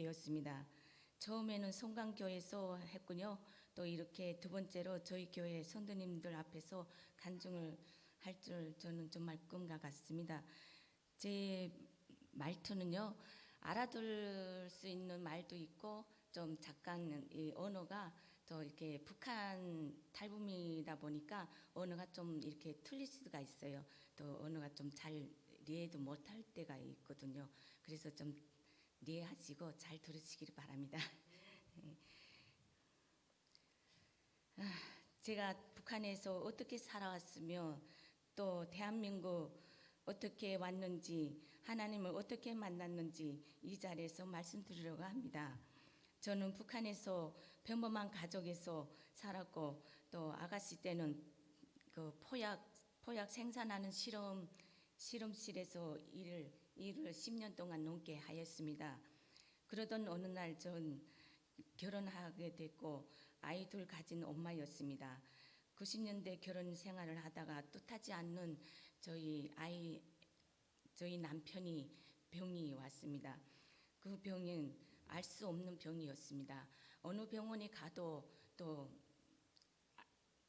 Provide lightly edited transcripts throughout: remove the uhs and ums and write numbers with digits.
되었습니다. 처음에는 송강교회에서 했군요. 또 이렇게 두 번째로 저희 교회 성도님들 앞에서 간증을 할 줄 저는 정말 꿈과 같습니다. 제 말투는요, 알아들 수 있는 말도 있고 좀 잠깐 이 언어가 또 이렇게 북한 탈북민이다 보니까 언어가 좀 이렇게 틀릴 수가 있어요. 또 언어가 좀 잘 이해도 못할 때가 있거든요. 그래서 좀 이해하시고 잘 들으시기를 바랍니다. 제가 북한에서 어떻게 살아왔으며 또 대한민국 어떻게 왔는지 하나님을 어떻게 만났는지 이 자리에서 말씀드리려고 합니다. 저는 북한에서 평범한 가족에서 살았고 또 아가씨 때는 그 포약 생산하는 실험실에서 일을 10년 동안 넘게 하였습니다. 그러던 어느 날 전 결혼하게 됐고 아이 둘 가진 엄마였습니다. 90년대 결혼 생활을 하다가 뜻하지 않는 저희 남편이 병이 왔습니다. 그 병은 알 수 없는 병이었습니다. 어느 병원에 가도 또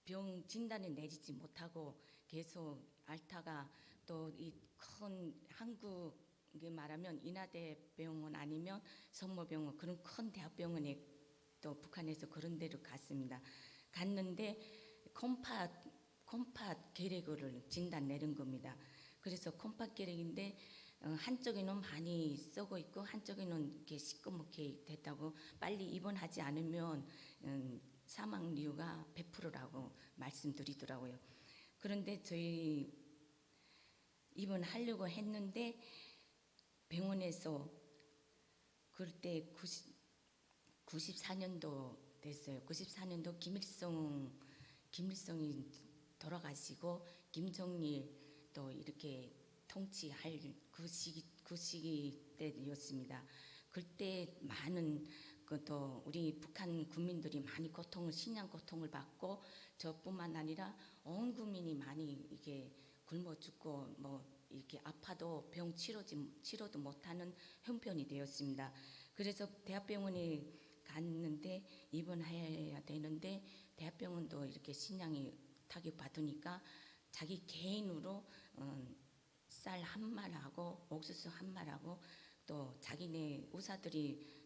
병 진단을 내리지 못하고 계속 앓다가 또 이 큰 한국에 말하면 인하대병원 아니면 성모병원 그런 큰 대학병원에 또 북한에서 그런 데로 갔습니다. 갔는데 콩팥 결핵을 진단 내린 겁니다. 그래서 콩팥 결핵인데 한쪽에는 많이 썩어 있고 한쪽에는 이렇게 시꺼멓게 됐다고 빨리 입원하지 않으면 사망률가 100%라고 말씀드리더라고요. 그런데 저희 입원하려고 했는데 병원에서 그때 94년도 됐어요. 94년도 김일성이 돌아가시고 김정일 또 이렇게 통치할 그 시기 때였습니다. 그때 많은 또 우리 북한 국민들이 많이 식량 고통을 받고 저뿐만 아니라 온 국민이 많이 이게 굶어 죽고 뭐 이렇게 아파도 병 치료도 못하는 형편이 되었습니다. 그래서 대학병원에 갔는데 입원해야 되는데 대학병원도 이렇게 식량이 타격 받으니까 자기 개인으로 쌀 한 말하고 옥수수 한 말하고 또 자기네 의사들이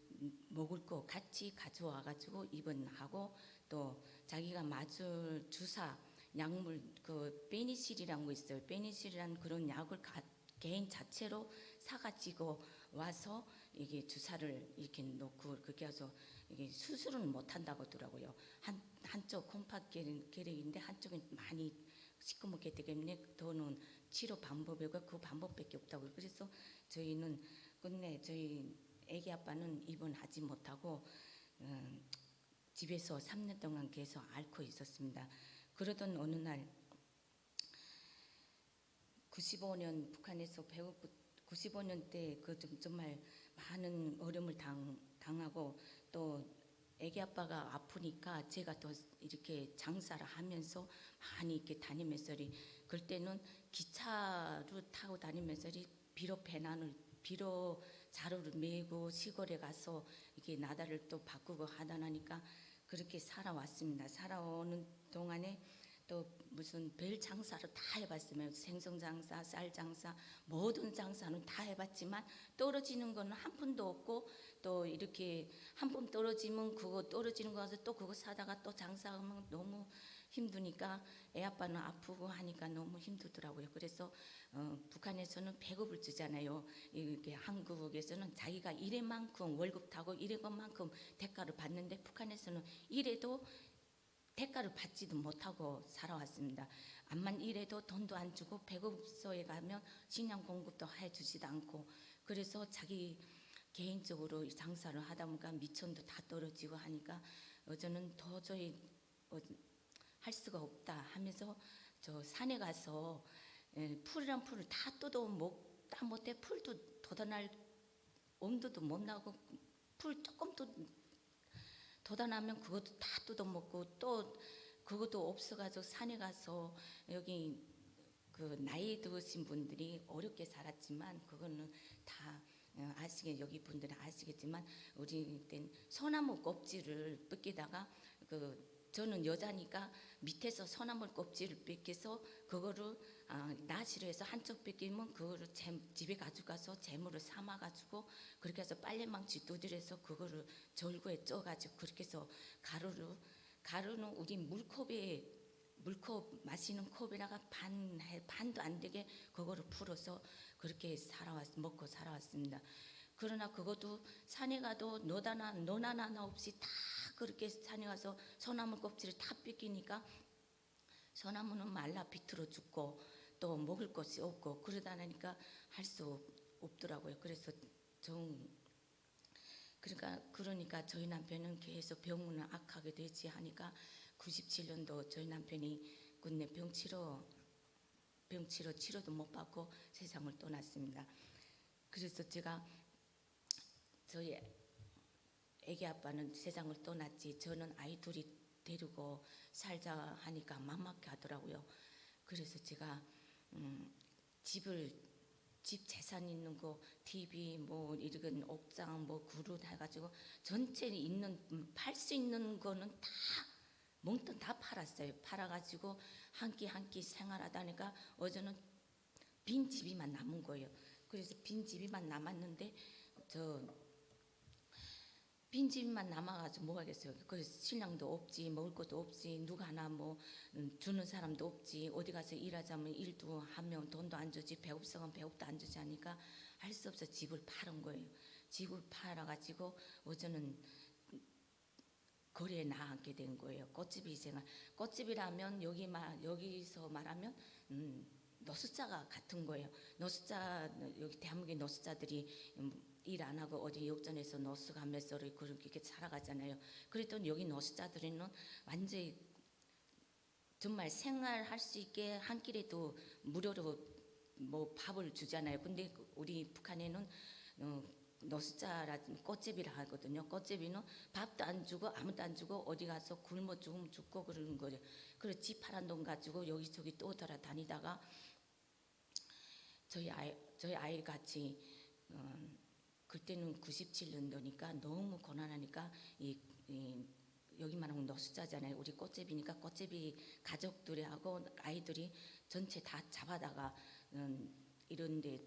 먹을 거 같이 가져와 가지고 입원하고 또 자기가 맞을 주사 약물 그 페니실이라는 거 있어요. 페니실이라는 그런 약을 개인 자체로 사가지고 와서 이게 주사를 이렇게 놓고 그렇게 해서 이게 수술은 못 한다고 하더라고요. 한쪽 콩팥 결핵인데 한쪽은 많이 시커멓게 되기 때문에 더는 치료 방법이고 그 방법밖에 없다고. 그래서 저희는 끝내 저희 애기 아빠는 입원하지 못하고 집에서 3년 동안 계속 앓고 있었습니다. 그러던 어느 날 95년 북한에서 95년 때 그 정말 많은 어려움을 당하고 또 애기 아빠가 아프니까 제가 또 이렇게 장사를 하면서 많이 이렇게 다니면서 그때는 기차로 타고 다니면서 비로 자루를 메고 시골에 가서 이렇게 나다를 또 바꾸고 하다 나니까 그렇게 살아왔습니다. 살아오는 동안에 또 무슨 별 장사를 다 해봤으면 생선 장사, 쌀 장사, 모든 장사는 다 해봤지만 떨어지는 거는 한 푼도 없고 또 이렇게 한 푼 떨어지면 그거 떨어지는 거 가서 또 그거 사다가 또 장사하면 너무 힘드니까 애 아빠는 아프고 하니까 너무 힘들더라고요. 그래서 북한에서는 배급을 주잖아요. 이게 한국에서는 자기가 일한 만큼 월급 타고 일한 것만큼 대가를 받는데 북한에서는 일해도 대가를 받지도 못하고 살아왔습니다. 암만 일해도 돈도 안 주고 배급소에 가면 식량 공급도 해주지도 않고 그래서 자기 개인적으로 장사를 하다 보니까 미천도 다 떨어지고 하니까 저는 도저히 할 수가 없다 하면서 저 산에 가서 풀이란 풀을 다 뜯어 먹다 못해 풀도 돋아날 온도도 못 나고 풀 조금도 돋아나면 그것도 다 뜯어먹고 또 그것도 없어가지고 산에 가서 여기 그 나이 드신 분들이 어렵게 살았지만 그거는 다 아시게 여기 분들은 아시겠지만 우리 땐 소나무 껍질을 벗기다가 저는 여자니까 밑에서 소나무 껍질을 벗겨서 그거를 나시로 해서 한쪽 벗기면 그거를 집에 가져가서 재물을 삼아가지고 그렇게 해서 빨래망치 두드려서 그거를 절구에 쪄가지고 그렇게 해서 가루는 우리 물컵 마시는 컵에다가 반도 안 되게 그거를 풀어서 그렇게 먹고 살아왔습니다. 그러나 그것도 산에 가도 너나 하나 없이 다 그렇게 산에 가서 소나무 껍질을 다 뺏기니까 소나무는 말라 비틀어 죽고 또 먹을 것이 없고 그러다 보니까 할 수 없더라고요. 그래서 그러니까 저희 남편은 계속 병문을 악하게 되지 하니까 97년도 저희 남편이 끝내 병치료 치료도 못 받고 세상을 떠났습니다. 그래서 제가 저희 애기 아빠는 세상을 떠났지 저는 아이 둘이 데리고 살자 하니까 막막해 하더라고요. 그래서 제가 집 재산 있는 거 TV 뭐 이런 옥상 뭐 그릇 해가지고 전체 있는 팔 수 있는 거는 다 몽땅 다 팔았어요. 팔아가지고 한 끼 생활하다니까 어제는 빈 집이만 남은 거예요. 그래서 빈 집이만 남았는데 빈 집만 남아가지고 뭐 하겠어요. 그래서 신랑도 없지 먹을 것도 없지 누가 하나 뭐 주는 사람도 없지 어디 가서 일하자면 일도 하면 돈도 안 주지 배고프면 배고프도 안 주지 하니까 할 수 없어 집을 팔은 거예요. 집을 팔아가지고 어제는 거리에 나앉게 된 거예요. 꽃집이 생활. 꽃집이라면 여기서 말하면 노숙자가 같은 거예요. 여기 대한민국의 노숙자들이 일 안 하고 어디 역전에서 노숙하면서 그렇게 살아가잖아요. 그랬더니 여기 노숙자들은 완전히 정말 생활할 수 있게 한 끼라도 무료로 뭐 밥을 주잖아요. 근데 우리 북한에는 노숙자라 꽃집이라 하거든요. 꽃집이는 밥도 안 주고 아무도 안 주고 어디 가서 굶어 죽고 그러는 거예요. 그래서 집 팔은 돈 가지고 여기저기 또 돌아다니다가 저희 아이 같이 그때는 97년도니까 너무 고난하니까 여기만 하면 노숙자잖아요. 우리 꽃집이니까 꽃집이 가족들하고 아이들이 전체 다 잡아다가 이런데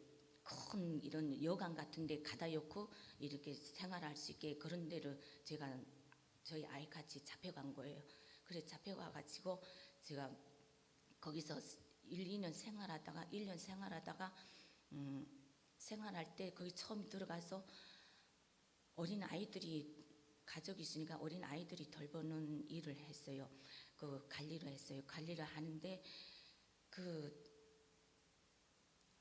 큰 이런 여관 같은데 가다 놓고 이렇게 생활할 수 있게 그런 데를 제가 저희 아이 같이 잡혀간 거예요. 그래서 잡혀가가지고 제가 거기서 1년 생활하다가 생활할 때 거기 처음 들어가서 어린 아이들이 가족이 있으니까 어린 아이들이 돌보는 일을 했어요. 관리를 했어요. 관리를 하는데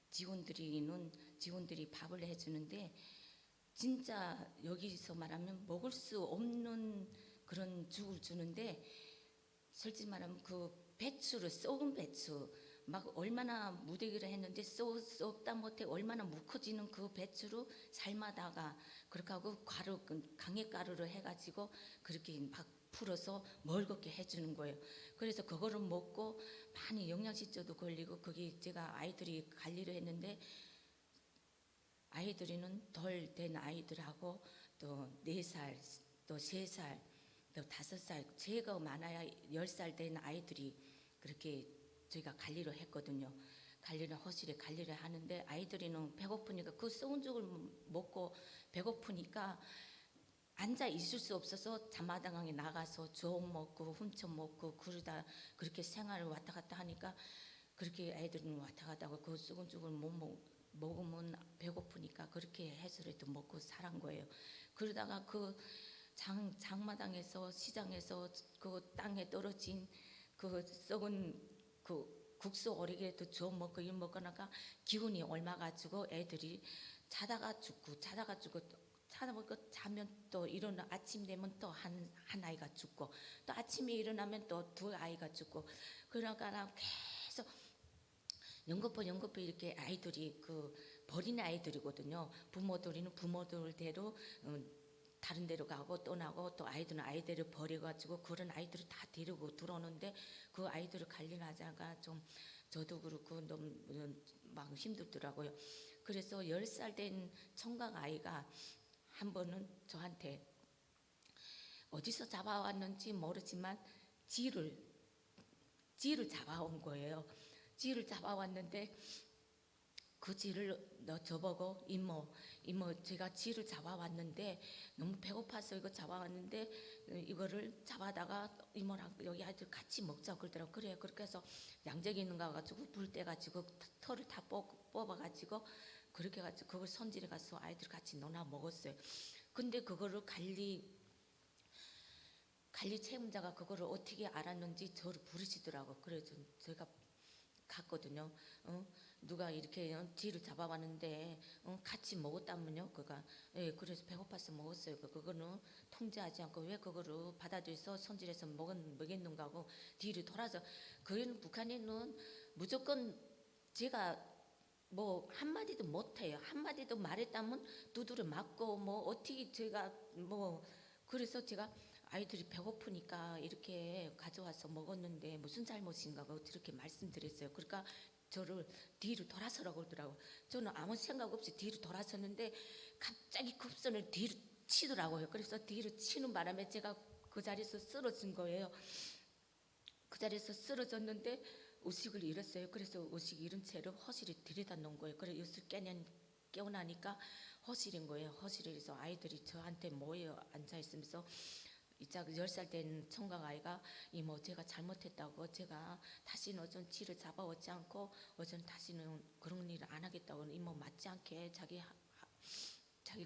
직원들이 밥을 해주는데 진짜 여기서 말하면 먹을 수 없는 그런 죽을 주는데 솔직히 말하면 썩은 배추 막 얼마나 무대기를 했는데 썩다 못해 얼마나 묵혀지는 그 배추로 삶아다가 그렇게 하고 강액가루를 해가지고 그렇게 막 풀어서 멀겋게 해주는 거예요. 그래서 그거를 먹고 많이 영양실조도 걸리고 거기 제가 아이들이 관리를 했는데 아이들이는 덜 된 아이들하고 또 4살 또 3살 또 5살 제가 많아야 10살 된 아이들이 그렇게 저희가 관리를 했거든요. 허실에 관리를 하는데 아이들이는 배고프니까 그 썩은 죽을 먹고 배고프니까 앉아 있을 수 없어서 잠마당에 나가서 주워 먹고 훔쳐 먹고 그러다 그렇게 생활을 왔다 갔다 하니까 그렇게 애들은 왔다 갔다 하고 그 썩은 죽을 못 먹으면 배고프니까 그렇게 해서라도 먹고 살은 거예요. 그러다가 장마당에서 시장에서 그 땅에 떨어진 그 썩은 국수 오리게도 주워 먹고 일 먹거나가 기운이 옮아가지고 애들이 자다가 죽고 자면 또 일어나 아침 되면 또 한 아이가 죽고 또 아침에 일어나면 또 2아이가 죽고 그러니까 계속 연거푸 이렇게 아이들이 버린 아이들이거든요. 부모들이는 부모들대로 다른 데로 가고 떠나고 또 아이들은 아이들을 버려가지고 그런 아이들을 다 데리고 들어오는데 그 아이들을 관리하자가 좀 저도 그렇고 너무 막 힘들더라고요. 그래서 10살 된 청각 아이가 한 번은 저한테 어디서 잡아왔는지 모르지만 쥐를 잡아온 거예요. 쥐를 잡아왔는데 그 쥐를 저보고 이모 제가 쥐를 잡아왔는데 너무 배고파서 이거 잡아왔는데 이거를 잡아다가 이모랑 여기 아이들 같이 먹자 그러더라고. 그래 그렇게 해서 양재기 있는 거 가지고 불 때 가지고 털을 다 뽑아가지고 그렇게 가지고 그걸 손질해 가서 아이들 같이 넣어 먹었어요. 근데 그거를 관리 책임자가 그거를 어떻게 알았는지 저를 부르시더라고. 그래서 제가 갔거든요. 누가 이렇게 쥐를 잡아봤는데 같이 먹었다면요. 그가 예, 그래서 배고파서 먹었어요. 그거는 통제하지 않고 왜 그거를 받아들여서 손질해서 먹였는가 하고 뒤를 돌아서 그는 북한에는 무조건 제가 뭐 한마디도 못해요. 한마디도 말했다면 두드려 맞고 뭐 어떻게 제가 뭐 그래서 제가 아이들이 배고프니까 이렇게 가져와서 먹었는데 무슨 잘못인가 그렇게 말씀드렸어요. 그러니까 저를 뒤로 돌아서라고 그러더라고요. 저는 아무 생각 없이 뒤로 돌아섰는데 갑자기 급선을 뒤로 치더라고요. 그래서 뒤로 치는 바람에 제가 그 자리에서 쓰러진 거예요. 그 자리에서 쓰러졌는데 의식을 잃었어요. 그래서 의식 잃은 채로 허실에 들여다 놓은 거예요. 그래서 의식 깨어나니까 허실인 거예요. 허실에서 아이들이 저한테 모여 앉아 있으면서 이자 10살 된 청각 아이가 이모 제가 잘못했다고 제가 다시는 어전 쥐를 잡아오지 않고 어전 다시는 그런 일을 안 하겠다고 이모 맞지 않게 자기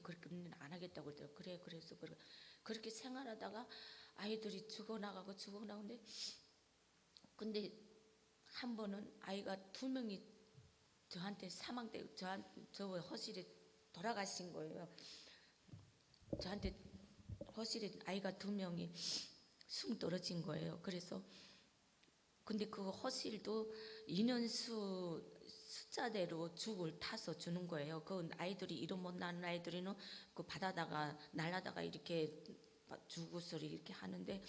그렇게는 안 하겠다고 그러더라고요. 그래 그래서 그렇게 생활하다가 아이들이 죽어나가는데 근데 한 번은 아이가 2명이 저한테 저 허실에 돌아가신 거예요. 저한테 허실에 아이가 2명이 숭 떨어진 거예요. 그래서 근데 그 허실도 인원수 숫자대로 죽을 타서 주는 거예요. 그 아이들이 이름 못 나는 아이들은 그 바다다가 날라다가 이렇게 죽을 이렇게 하는데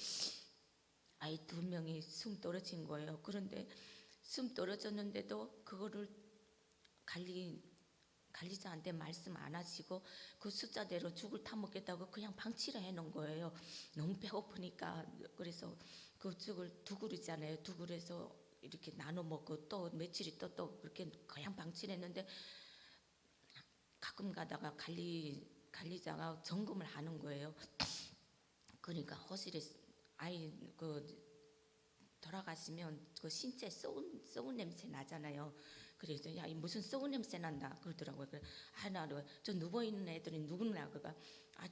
아이 2명이 숨 떨어진 거예요. 그런데 숨 떨어졌는데도 그거를 관리자한테 말씀 안 하시고 그 숫자대로 죽을 타먹겠다고 그냥 방치를 해놓은 거예요. 너무 배고프니까. 그래서 그 죽을 두 그릇이잖아요. 두 그릇에서 이렇게 나눠 먹고 또 며칠이 또 그렇게 그냥 방치를 했는데 가끔 가다가 관리자가 점검을 하는 거예요. 그러니까 허실에 아이 돌아가시면 그 신체 썩은 냄새 나잖아요. 그래서 야, 무슨 썩은 냄새 난다 그러더라고요. 그래, 나저 누워 있는 애들이 누구나 그가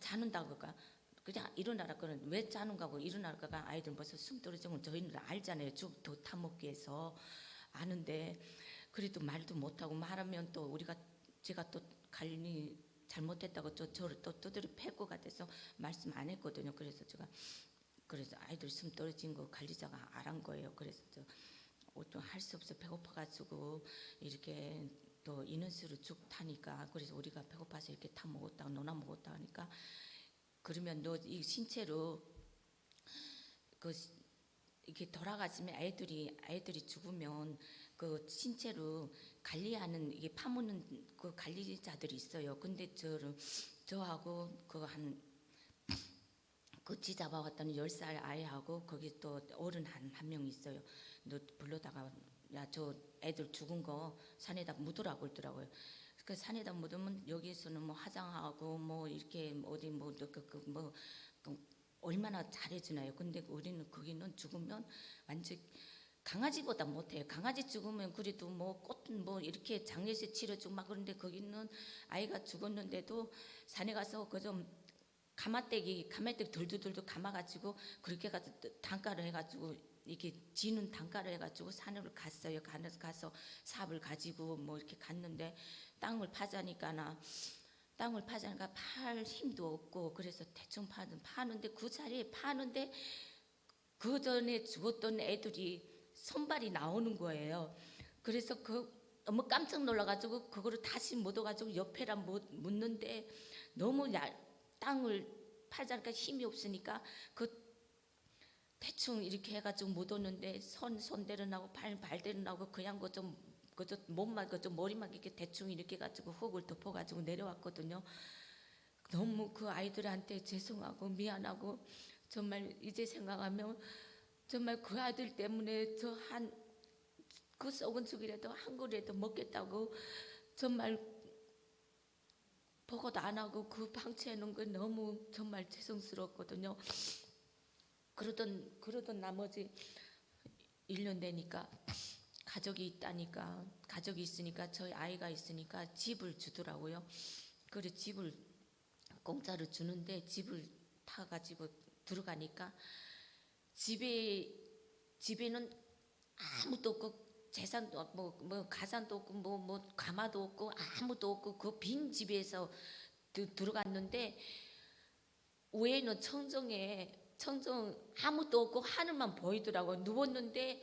자는다 그가 그냥 일어나라 그는 왜 자는가 고 일어나라가 아이들 벌써 숨 떨어지는 건 저희는 알잖아요. 죽도 타먹기 위해서 아는데 그래도 말도 못하고 말하면 또 제가 또 관리 잘못했다고 저를 또 두드려 팰 것 같아서 말씀 안 했거든요. 그래서 아이들 숨 떨어진 거 관리자가 알은 거예요. 그래서 할 수 없어 배고파가지고 이렇게 또 인원수로 죽 타니까 그래서 우리가 배고파서 이렇게 다 먹었다 너나 먹었다 하니까 그러면 너 이 신체로 이렇게 돌아가시면 아이들이 죽으면 그 신체로 관리하는 이게 파묻는 그 관리자들이 있어요. 근데 저하고 쥐 잡아왔다는 10살 아이하고 거기 또 어른 한 명 있어요. 너 불러다가 야 저 애들 죽은 거 산에다 묻으라고 그러더라고요. 그 산에다 묻으면 여기서는 뭐 화장하고 뭐 이렇게 어디 뭐 얼마나 잘해주나요. 근데 우리는 거기는 죽으면 완전 강아지보다 못해요. 강아지 죽으면 그래도 뭐 꽃 뭐 이렇게 장례식 치러주고 막 그런데 거기는 아이가 죽었는데도 산에 가서 그좀 가마떼기 돌돌돌 감아가지고 그렇게 가서 단가를 해가지고 이렇게 지는 단가를 해가지고 산으로 갔어요. 가서 삽을 가지고 뭐 이렇게 갔는데 땅을 파자니까 팔 힘도 없고 그래서 대충 파는데 그 자리에 파는데 그 전에 죽었던 애들이 손발이 나오는 거예요. 그래서 너무 깜짝 놀라가지고 그거를 다시 묻어가지고 옆에라 묻는데 너무 땅을 팔자니까 힘이 없으니까 대충 이렇게 해가지고 묻었는데 손대로 나고 발대로 나고 그냥 좀 그저 몸만 그저 머리만 이렇게 대충 이렇게 가지고 흙을 덮어가지고 내려왔거든요. 너무 그 아이들한테 죄송하고 미안하고 정말 이제 생각하면 정말 그 아이들 때문에 저 한 그 썩은 죽이라도 한 그루라도 먹겠다고 정말 보고도 안 하고 그 방치해놓은 거 너무 정말 죄송스럽거든요. 그러던 나머지 1년 되니까 가족이 있다니까 가족이 있으니까 저희 아이가 있으니까 집을 주더라고요. 그래 집을 공짜로 주는데 집을 타가지고 들어가니까 집에는 아무도 없고 재산도 뭐 가산도 없고 뭐 가마도 없고 아무도 없고 그 빈 집에서 들어갔는데 외에는 청정 아무도 없고 하늘만 보이더라고요. 누웠는데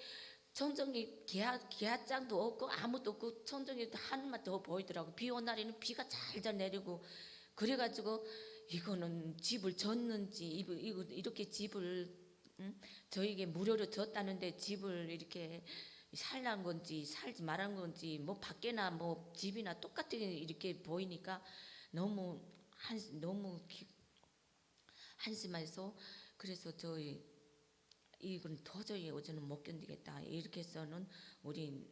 청정이 기아장도 없고 아무도 없고 청정이 하늘만 더 보이더라고. 비 온 날에는 비가 잘잘 내리고 그래가지고 이거는 집을 줬는지 이거 이렇게 집을 저에게 무료로 줬다는데 집을 이렇게 살란 건지 살지 말한 건지 뭐 밖에나 뭐 집이나 똑같이 이렇게 보이니까 너무 한심해서 그래서 저희 이건 도저히 어제는 못 견디겠다 이렇게 해서는 우리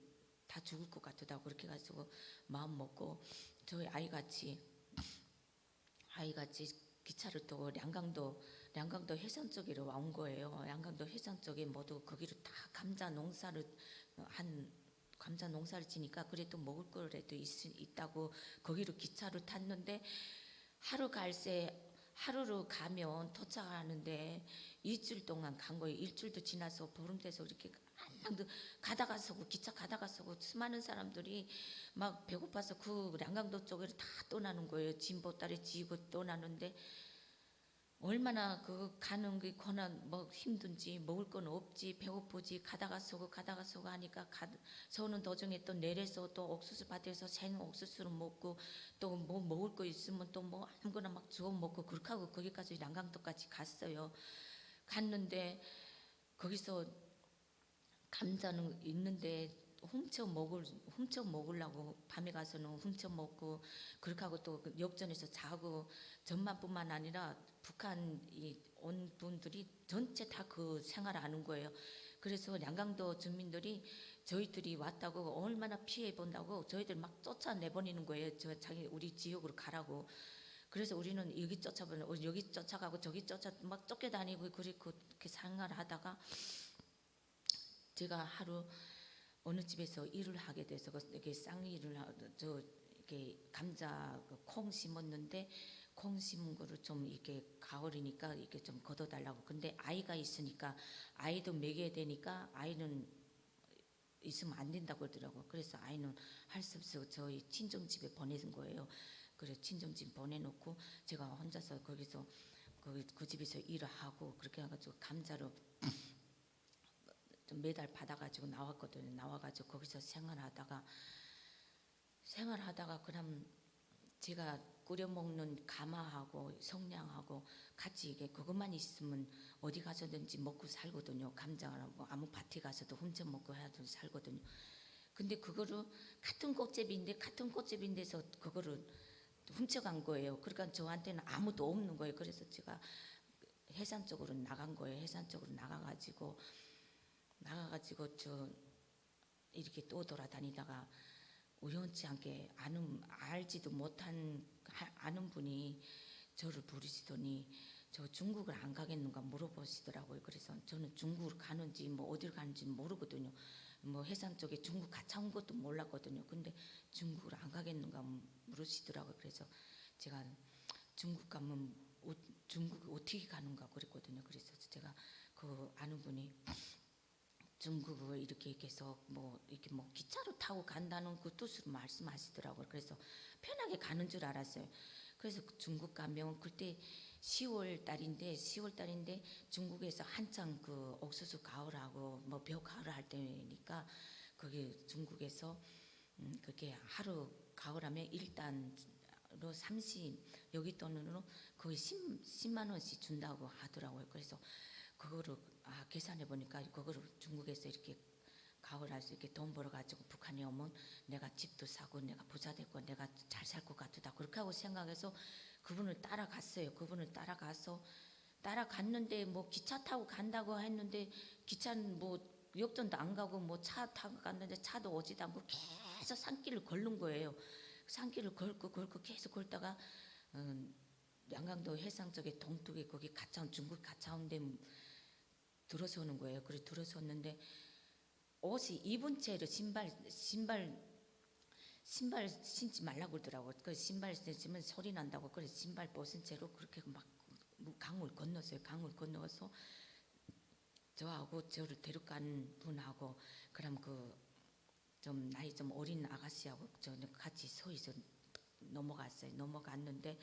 다 죽을 것 같다고 그렇게 가지고 마음 먹고 저희 아이같이 기차를 타고 양강도 해상 쪽으로 온 거예요. 양강도 해상 쪽에 모두 거기로 다 감자 농사를 지니까 그래도 먹을 거라도 있다고 거기로 기차를 탔는데 하루로 가면 도착하는데 일주일 동안 간 거예요. 일주일도 지나서 보름 돼서 이렇게 가다가 서고 기차 가다가 서고 수많은 사람들이 막 배고파서 그 양강도 쪽으로 다 떠나는 거예요. 짐 보따리 지고 떠나는데 얼마나 그 가는 게 고난 뭐 힘든지 먹을 건 없지 배고프지 가다가 서고 하니까 서는 도중에 또 내려서 또 옥수수 밭에서 생 옥수수를 먹고 또 뭐 먹을 거 있으면 또 뭐 아무거나 막 주워 먹고 그렇게 하고 거기까지 양강도까지 갔어요. 갔는데 거기서 감자는 있는데 훔쳐 먹으려고 밤에 가서는 훔쳐 먹고 그렇게 하고 또 역전에서 자고 전만뿐만 아니라 북한 온 분들이 전체 다 그 생활을 하는 거예요. 그래서 양강도 주민들이 저희들이 왔다고 얼마나 피해 본다고 저희들 막 쫓아내버리는 거예요. 우리 지역으로 가라고. 그래서 우리는 여기 쫓아가고 저기 막 쫓겨다니고 그렇게 생활을 하다가 제가 하루 어느 집에서 일을 하게 돼서 이렇게 쌍일을 이렇게 감자 콩 심었는데 콩 심은 거를 좀 이렇게 가을이니까 이렇게 좀 걷어달라고. 근데 아이가 있으니까 아이도 먹여야 되니까 아이는 있으면 안 된다고 그러더라고. 그래서 아이는 할 수 없어 저희 친정 집에 보내는 거예요. 그래서 친정 집 보내놓고 제가 혼자서 거기서 그 집에서 일을 하고 그렇게 해가지고 감자로 좀 매달 받아가지고 나왔거든요. 나와가지고 거기서 생활하다가 그럼 제가 끓여 먹는 가마하고 성냥하고 같이 이게 그것만 있으면 어디 가서든지 먹고 살거든요. 감자나 뭐 아무 밭에 가서도 훔쳐 먹고 해도 살거든요. 근데 그거를 같은 꽃집인데서 그거를 훔쳐간 거예요. 그러니까 저한테는 아무도 없는 거예요. 그래서 제가 해산 쪽으로 나간 거예요. 해산 쪽으로 나가가지고 저 이렇게 또 돌아다니다가 우연치 않게 알지도 못한 아는 분이 저를 부르시더니 저 중국을 안 가겠는가 물어보시더라고요. 그래서 저는 중국을 가는지 뭐 어딜 가는지 모르거든요. 뭐 해상 쪽에 중국 갔다 온 것도 몰랐거든요. 근데 중국을 안 가겠는가 물으시더라고요. 그래서 제가 중국 가면 중국 어떻게 가는가 그랬거든요. 그래서 제가 그 아는 분이 중국을 이렇게 해서 이렇게 기차로 타고 간다는 그 뜻으로 말씀하시더라고요. 그래서 편하게 가는 줄 알았어요. 그래서 중국 가면 그때 10월 달인데 중국에서 한창 그 옥수수 가을하고 벼 가을 할 때니까 거기 중국에서 그렇게 하루 가을하면 일단으로 30 여기 돈으로 거의 10만 원씩 준다고 하더라고요. 그래서 그거를 계산해 보니까 그거를 중국에서 이렇게 가을 와서 이렇게 돈 벌어가지고 북한에 오면 내가 집도 사고 내가 부자 되고 내가 잘 살 것 같다 그렇게 하고 생각해서 그분을 따라갔어요. 그분을 따라갔는데 뭐 기차 타고 간다고 했는데 기차는 뭐 역전도 안 가고 뭐 차 타고 갔는데 차도 오지도 않고 계속 산길을 걷는 거예요. 산길을 걸고 계속 걷다가 양강도 해상 쪽에 동쪽에 거기 가차원 중국 가차원데 들어서는 거예요. 그래 들어섰는데 옷이 입은 채로 신발 신지 말라고 그러더라고. 그 신발 신으면 소리 난다고. 그래서 신발 벗은 채로 그렇게 막 강을 건넜어요. 강을 건너서 저하고 저를 데려간 분하고 그럼 그 좀 나이 좀 어린 아가씨하고 저는 같이 서 있어 넘어갔어요. 넘어갔는데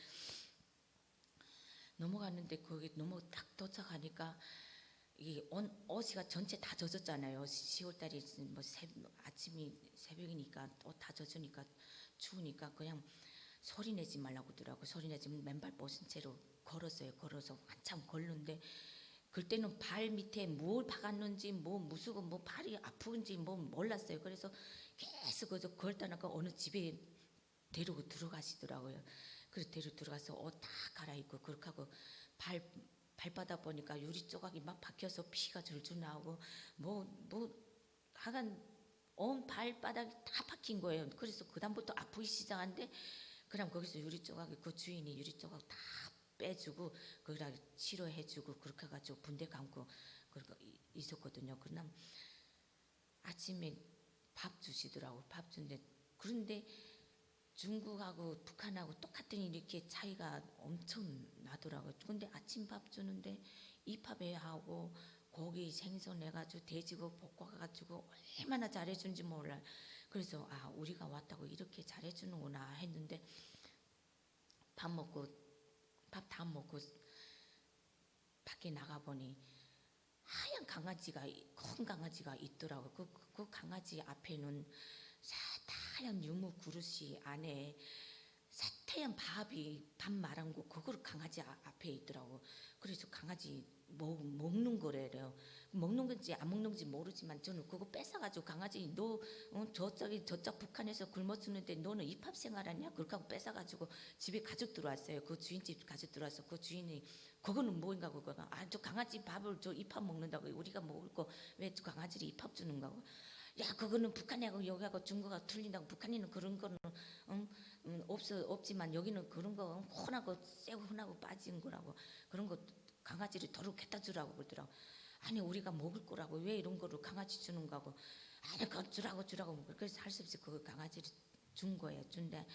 거기 딱 도착하니까 이 옷이가 전체 다 젖었잖아요. 10월달이 뭐 아침이 새벽이니까 옷 다 젖으니까 추우니까 그냥 소리 내지 말라고 하더라고. 소리 내지 맨발 벗은 채로 걸었어요. 걸어서 한참 걸는데 그때는 발 밑에 뭘 박았는지 뭐 무수고 뭐 발이 아픈지 뭐 몰랐어요. 그래서 계속 그저 걸다가 어느 집에 데리고 들어가시더라고요. 그래서 데리고 들어가서 옷 다 갈아입고 그렇게 하고 발바닥 보니까 유리 조각이 막 박혀서 피가 줄줄 나오고 하여간 온 발바닥이 다 박힌 거예요. 그래서 그다음부터 아프기 시작한데 그럼 거기서 유리 조각이 그 주인이 유리 조각 다 빼주고 거기다 치료해주고 그렇게 해가지고 분대 감고 그렇게 있었거든요. 그럼 아침에 밥 주시더라고. 밥 주는데 그런데 중국하고 북한하고 똑같은 이렇게 차이가 엄청 나더라고요. 근데 아침 밥 주는데 이팝에 하고 고기 생선 해가지고 돼지고 볶아가지고 얼마나 잘해주는지 몰라요. 그래서 우리가 왔다고 이렇게 잘해주는구나 했는데 밥 다 먹고 밖에 나가보니 하얀 강아지가 큰 강아지가 있더라고요. 그 강아지 앞에는 사타얀 유무 그릇이 안에 사타얀 밥 말한 거 그걸 강아지 앞에 있더라고. 그래서 강아지 먹는 거래요. 먹는 건지 안 먹는 건지 모르지만 저는 그거 뺏어가지고 강아지 너 저쪽 북한에서 굶어 죽는데 너는 입합 생활하냐? 그렇게 하고 뺏어가지고 집에 가족 들어왔어요. 그 주인집 가족 들어와서 그 주인이 그거는 뭐인가 그거가 저 강아지 밥을 저 입합 먹는다고 우리가 먹을 거 왜 강아지를 입합 주는 거고? 야 그거는 북한하고 여기하고 중국하고 틀린다고. 북한에는 그런 거는 없지만 여기는 그런 거 혼하고 세고 혼하고 빠진 거라고. 그런 거 강아지를 도로 갖다 주라고 그러더라고. 아니 우리가 먹을 거라고 왜 이런 거를 강아지 주는 거고. 아니 그거 주라고 그래서 할 수 없이 그 강아지를 준 거예요. 준데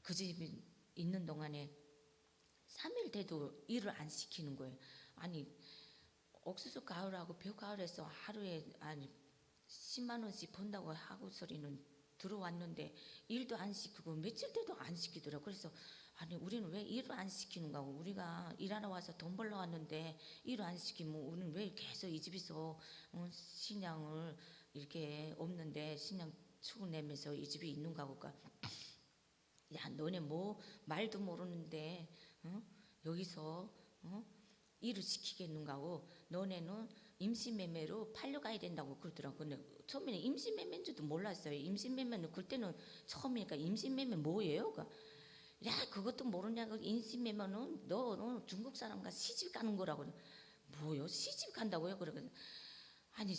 그 집에 있는 동안에 3일 돼도 일을 안 시키는 거예요. 아니 옥수수 가을하고 벼 가을에서 하루에 10만 원씩 번다고 하고 소리는 들어왔는데 일도 안 시키고 며칠 돼도 안 시키더라고. 그래서 아니 우리는 왜 일을 안 시키는 거고. 우리가 일하러 와서 돈 벌러 왔는데 일을 안 시키면 우리는 왜 계속 이 집에서 신앙을 이렇게 없는데 신앙 추구내면서 이 집에 있는 거고. 야 너네 뭐 말도 모르는데 여기서 일을 시키겠는가 하고 너네는 임신매매로 팔려가야 된다고 그러더라고. 근데 처음에는 임신매매인 줄도 몰랐어요. 임신매매는 그때는 처음이니까 임신매매 뭐예요? 야 그것도 모르냐고. 임신매매는 너는 중국 사람과 시집 가는 거라고. 뭐요? 시집 간다고요? 그러거든. 아니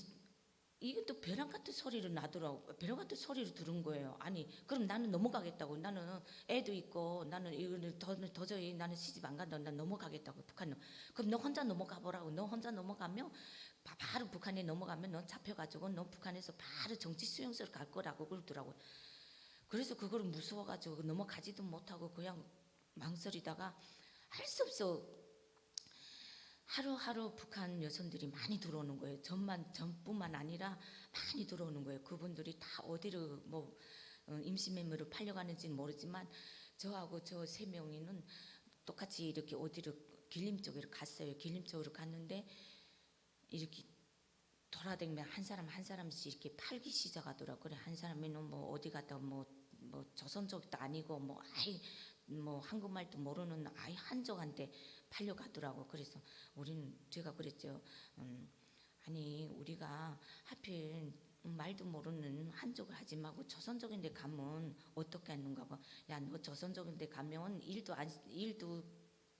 이게 또 벼랑 같은 소리를 나더라고. 벼랑 같은 소리를 들은 거예요. 아니 그럼 나는 넘어가겠다고. 나는 애도 있고 나는 이거는 도저히 나는 시집 안 간다고. 난 넘어가겠다고. 북한은. 그럼 너 혼자 넘어가 보라고. 너 혼자 넘어가면 바로 북한에 넘어가면 너 잡혀가지고 너 북한에서 바로 정치 수용소로 갈 거라고 그러더라고. 그래서 그걸 무서워가지고 넘어가지도 못하고 그냥 망설이다가 할 수 없어. 하루하루 북한 여성들이 많이 들어오는 거예요. 전뿐만 아니라 많이 들어오는 거예요. 그분들이 다 어디로 임신매매로 팔려가는지는 모르지만 저하고 저 3명이는 똑같이 이렇게 어디로 길림 쪽으로 갔어요. 길림 쪽으로 갔는데 이렇게 돌아다니면 한 사람 한 사람씩 이렇게 팔기 시작하더라고요. 그래 한 사람에는 뭐 어디 갔다 뭐 조선족도 아니고 뭐 한국말도 모르는 아이 한족한테 팔려가더라고. 그래서 제가 그랬죠. 아니 우리가 하필 말도 모르는 한족을 하지 말고 조선족인 데 가면 어떻게 하는가 봐. 야, 너 조선족인 데 가면 일도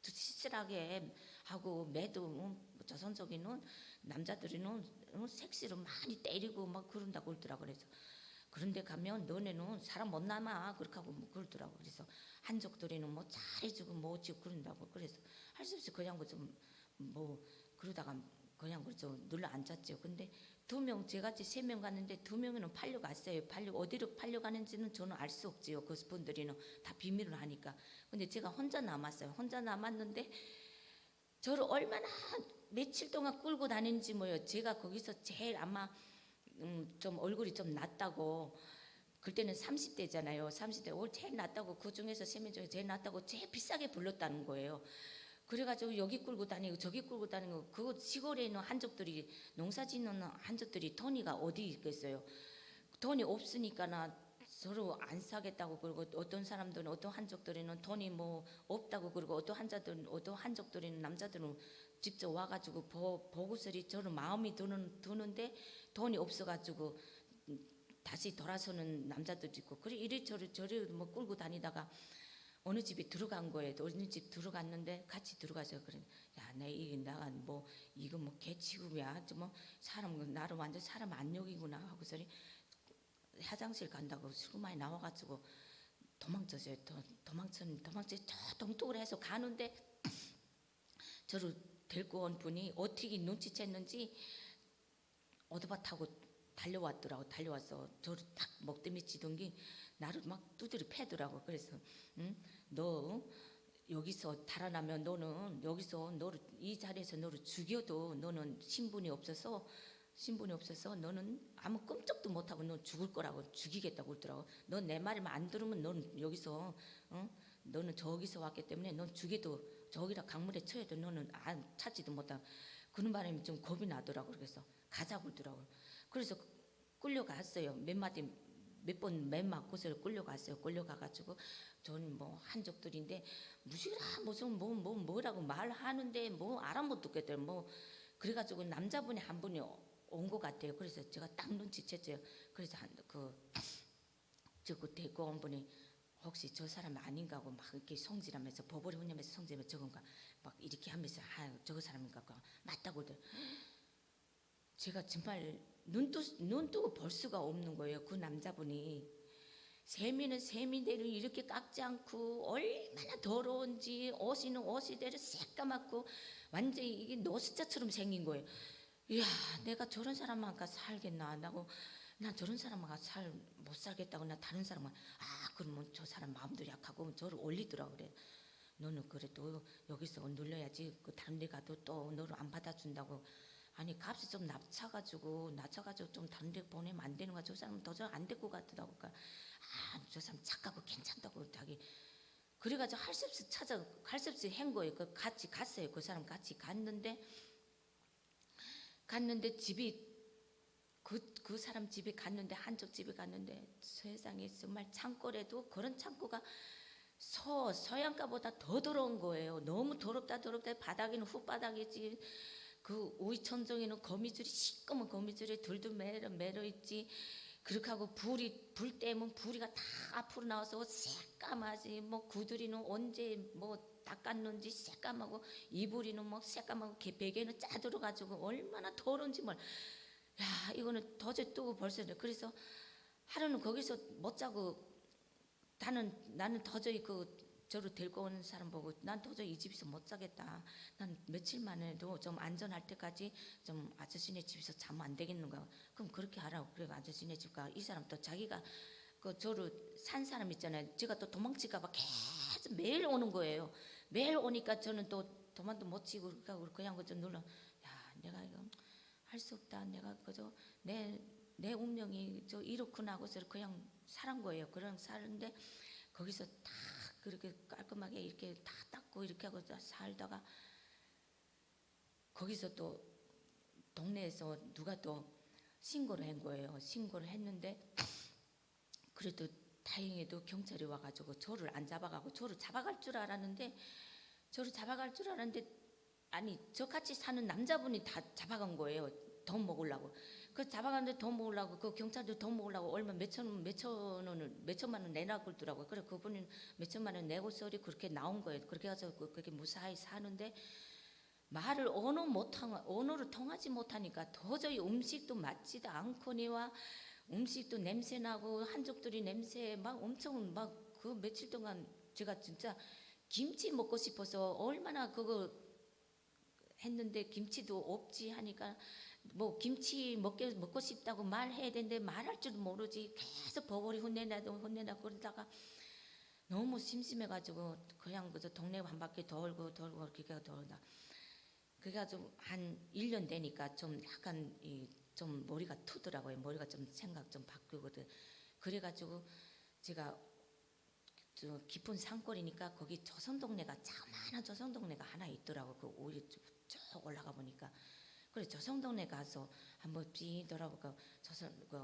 시실하게 하고 매도 조선족인은 남자들이는 섹시로 많이 때리고 막 그런다고 그러더라고. 그래서 그런데 가면 너네는 사람 못 남아 그렇게 하고 뭐 그러더라고. 그래서 한족들이는 뭐 잘해주고 뭐 어찌고 그런다고. 그래서 할 수 없이 그냥 뭐 그러다가 그냥 그저 눌러 앉았죠. 근데 2명, 제같이 3명 갔는데 2명은 팔려갔어요. 어디로 팔려가는지는 저는 알 수 없지요. 그 분들이는 다 비밀을 하니까. 근데 제가 혼자 남았어요. 혼자 남았는데 저를 얼마나 며칠 동안 끌고 다니는지 뭐요. 제가 거기서 제일 아마 좀 얼굴이 좀 낫다고, 그때는 30대잖아요. 30대 제일 낫다고, 그 중에서 3명 중에 제일 낫다고 제일 비싸게 불렀다는 거예요. 그래가지고 여기 끌고 다니고 저기 끌고 다니고, 그 시골에 있는 한족들이, 농사 짓는 한족들이 돈이가 어디 있겠어요. 돈이 없으니까나 서로 안 사겠다고 그러고, 어떤 사람들은, 어떤 한족들은 돈이 뭐 없다고 그러고, 어떤 한족들은 남자들은 직접 와가지고 보고서리 저는 마음이 드는데 돈이 없어가지고 다시 돌아서는 남자들 있고, 그래 이리저리 뭐 끌고 다니다가 어느 집에 들어간 거예요. 어느 집 들어갔는데 같이 들어가서 그래. 야, 내가 뭐 이거 뭐 개취급이야. 뭐 사람 나를 완전 사람 안 여기구나 하고서리 화장실 간다고 술 많이 나와가지고 도망쳤어요. 도망쳐 저 동쪽으로 해서 가는데 저를 데리고 온 분이 어떻게 눈치챘는지 오토바이 타고 달려와서 저를 딱 먹더미 치던 게 나를 막 두드려 패더라고. 그래서 너 여기서 달아나면 너는 여기서 이 자리에서 너를 죽여도 너는 신분이 없어서 너는 아무 끔찍도 못하고 너 죽을 거라고, 죽이겠다고 그러더라고. 너 내 말만 안 들으면 너는 여기서 너는 저기서 왔기 때문에 넌 죽여도 저기라 강물에 쳐도 너는 안 찾지도 못하고, 그런 바람에 좀 겁이 나더라고. 그래서 가자고 그러더라고. 그래서 끌려갔어요. 몇 번 맨 맞고서 끌려갔어요. 끌려가가지고 저는 뭐 한족들인데 무시라 무슨 뭐라고 말하는데 뭐 알아 못 듣겠대요. 뭐 그래가지고 남자분이 한 분이 온 것 같아요. 그래서 제가 딱 눈치챘죠. 그래서 그 데리고 온 분이 혹시 저 사람 아닌가 하고 막 이렇게 성질하면서 버버리 훈련하면서 성질하면서 저건가 막 이렇게 하면서 저거 사람인가 맞다고 그러더라고요. 제가 정말 눈 뜨고 볼 수가 없는 거예요. 그 남자분이 세미는 세미대로 이렇게 깎지 않고 얼마나 더러운지, 옷이대로 새까맣고 완전히 이게 노숙자처럼 생긴 거예요. 이야, 내가 저런 사람하고 살겠나? 난 저런 사람하고 못 살겠다고. 나 다른 사람하고 그러면 저 사람 마음도 약하고 저를 올리더라고. 그래. 너는 그래도 여기서 눌러야지. 그 다른 데 가도 또 너를 안 받아준다고. 아니 값이 좀 낮춰가지고 좀 다른 데 보내면 안 되는 거야. 저 사람은 더 안 될 것 같더라고. 그러니까 저 사람 착하고 괜찮다고 자기. 그래가지고 할 수 없이 한 거예요. 같이 갔어요. 그 사람 같이 갔는데 집이 그 사람 집에 갔는데, 한쪽 집에 갔는데 세상에 정말 창고래도 그런 창고가 서양가보다 더 더러운 거예요. 너무 더럽다. 바닥에는 흙바닥이지. 그 오이천정에는 거미줄이, 시꺼먼 거미줄이 들들 매러 있지. 그렇게 하고 불 때면 부리가 다 앞으로 나와서 새까마지. 뭐 구두리는 언제 뭐 닦았는지 새까마고, 이불이는 뭐 새까마고, 베개는 짜들어가지고 얼마나 더러운지 뭘. 야, 이거는 도저히 뜨고 벌써. 그래서 하루는 거기서 못 자고 나는 도저히 저를 데리고 오는 사람 보고 난 도저히 이 집에서 못 자겠다. 난 며칠 만에도 좀 안전할 때까지 좀 아저씨네 집에서 자면 안 되겠는가. 그럼 그렇게 하라고. 그래 아저씨네 집 가. 이 사람 또 자기가 저를 산 사람 있잖아요. 제가 또 도망칠까봐 계속 매일 오는 거예요. 매일 오니까 저는 또 도망도 못 치고 그냥 좀 눌러. 야, 내가 이거 할 수 없다. 내가 그저 내 운명이 이렇구나 하고서 그냥 살은 거예요. 그냥 사는데 거기서 다 그렇게 깔끔하게 이렇게 다 닦고 이렇게 하고 살다가 거기서 또 동네에서 누가 또 신고를 한 거예요. 신고를 했는데 그래도 다행히도 경찰이 와가지고 저를 안 잡아가고, 저를 잡아갈 줄 알았는데 아니 저 같이 사는 남자분이 다 잡아간 거예요. 돈 먹으려고. 그 잡아갔는데 돈 모으려고 그 경찰들 돈 모으려고 얼마 몇천만 원 내라 그러더라고요. 그래 그분이 몇천만 원 내고 서리 그렇게 나온 거예요. 그렇게 해서 그렇게 무사히 사는데 말을 언어를 통하지 못하니까 도저히 음식도 맞지도 않거니와 음식도 냄새 나고 한족들이 냄새 막 엄청 막 그 며칠 동안 제가 진짜 김치 먹고 싶어서 얼마나 그거 했는데 김치도 없지 하니까 뭐 김치 먹고 싶다고 말해야 되는데 말할 줄도 모르지 계속 버버리 혼내나 그러다가 너무 심심해가지고 그냥 그저 동네 한 바퀴 돌고 그렇게 돌다 그래가지고 한 1년 되니까 좀 약간 좀 머리가 트더라고요. 머리가 좀 생각 좀 바뀌거든. 그래가지고 제가 저 깊은 산골이니까 거기 조선동네가 자그마한 조선동네가 하나 있더라고. 그 오히 쭉 올라가 보니까 그래 조선동네 가서 한번 삐 돌아보고 조선 그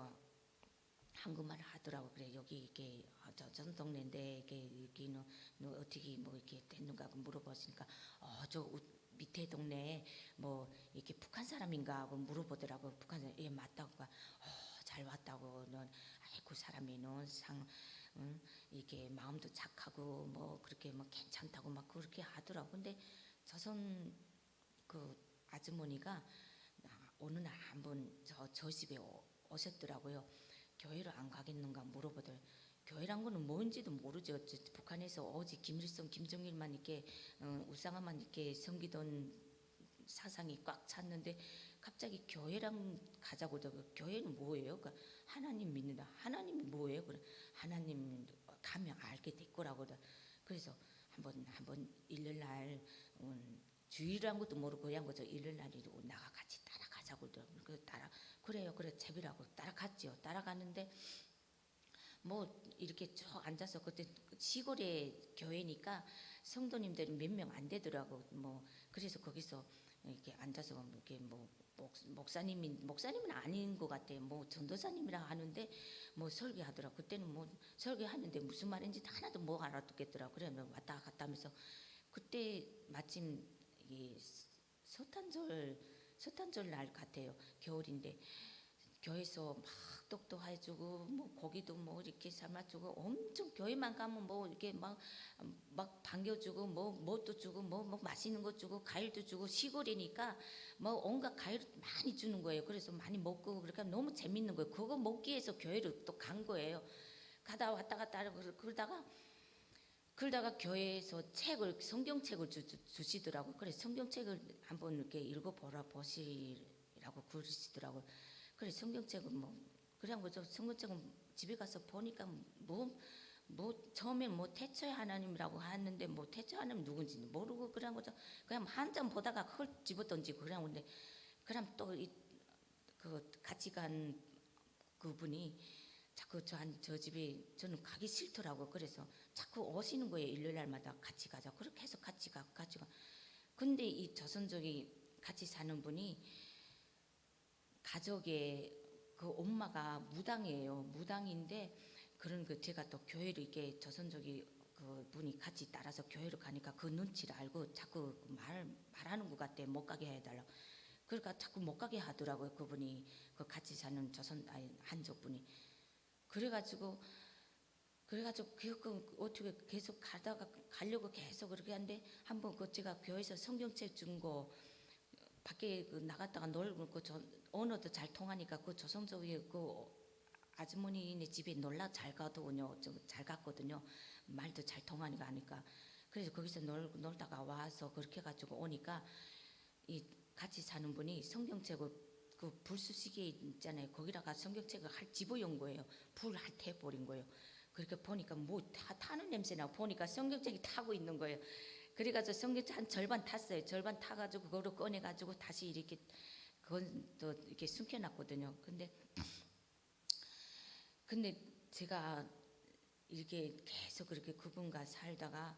한국말을 하더라고. 그래 여기 이게 조선동네인데 이게 여기는 너 어떻게 뭐 이렇게 됐는가 물어보시니까 저 밑에 동네에 뭐 이렇게 북한 사람인가 하고 물어보더라고. 북한 사람 예 맞다고 잘 왔다고 넌 아이고 사람이 넌상 응? 이게 마음도 착하고 뭐 그렇게 뭐 괜찮다고 막 그렇게 하더라고. 근데 조선 그 아주머니가 어느 날 한번 저 집에 오셨더라고요. 교회를 안 가겠는가 물어보더니 교회란 거는 뭔지도 모르죠. 북한에서 오직 김일성, 김정일만 이렇게 우상화만 이렇게 섬기던 사상이 꽉 찼는데 갑자기 교회랑 가자고 하더라고요. 교회는 뭐예요? 그러니까 하나님 믿는다. 하나님이 뭐예요? 그래 하나님 가면 알게 될 거라고. 그래서 한번 일요일날 주일이란 것도 모르고 그냥 거죠. 일요일날이고 나가 같이 따라가자고 하더라고요. 그래서 그래요. 그래 제비라고 따라갔죠. 따라갔는데 뭐 이렇게 쭉 앉아서 그때 시골의 교회니까 성도님들이 몇 명 안 되더라고. 뭐 그래서 거기서 이렇게 앉아서 이렇게 뭐 목사님은 아닌 것 같아요. 뭐 전도사님이라 하는데 뭐 설교하더라고. 그때는 뭐 설교하는데 무슨 말인지 하나도 못 알아듣겠더라고. 그래 왔다 갔다 하면서 그때 마침 이 서탄절 날 같아요. 겨울인데 교회에서 막 떡도 해주고 뭐 고기도 뭐 이렇게 삶아주고 엄청 교회만 가면 뭐 이렇게 막 반겨주고 뭐 또 주고 뭐 맛있는 거 주고 과일도 주고 시골이니까 뭐 온갖 과일 많이 주는 거예요. 그래서 많이 먹고 그러니까 너무 재밌는 거예요. 그거 먹기 위해서 교회를 또 간 거예요. 가다 왔다 갔다 하고 그러다가 교회에서 성경책을 주시더라고. 그래 성경책을 한번 이렇게 보시라고 그러시더라고. 그래 성경책은 뭐 그냥 거죠. 성경책은 집에 가서 보니까 뭐 처음에 뭐 태초의 하나님이라고 하는데 뭐 태초의 하나님 누군지 모르고 그런 거죠. 그냥 한 장 보다가 헐 집어 던지고 그냥 근데 그럼 또 그 같이 간 그분이 자꾸 저 집에 저는 가기 싫더라고. 그래서 자꾸 오시는 거예요. 일요일 날마다 같이 가자. 그렇게 해서 같이 가. 근데 이 조선족이 같이 사는 분이 가족의 그 엄마가 무당이에요. 무당인데 그런 그 제가 또 교회를 이렇게 조선족이 그 분이 같이 따라서 교회를 가니까 그 눈치를 알고 자꾸 말하는 것 같아. 못 가게 해달라. 그러니까 자꾸 못 가게 하더라고요. 그분이 그 같이 사는 한족 분이. 그래가지고 어떻게 계속 가려고 계속 그렇게 하는데 한번 그 제가 교회에서 성경책 준 거 밖에 나갔다가 놀고 언어도 잘 통하니까 그 조선족이 그 아주머니네 집에 놀라 잘 가더군요. 잘 갔거든요. 말도 잘 통하니까 하니까. 그래서 거기서 놀다가 와서 그렇게 가지고 오니까 이 같이 사는 분이 성경책을 그 불수시계 있잖아요. 거기다가 성경책을 집어연 거예요. 불을 태워버린 거예요. 그렇게 보니까 뭐 타는 냄새 나고 보니까 성경책이 타고 있는 거예요. 그래가지고 성경책 한 절반 탔어요. 절반 타가지고 그거를 꺼내가지고 다시 이렇게 그건 또 이렇게 숨겨놨거든요. 근데 제가 이렇게 계속 그렇게 그분과 살다가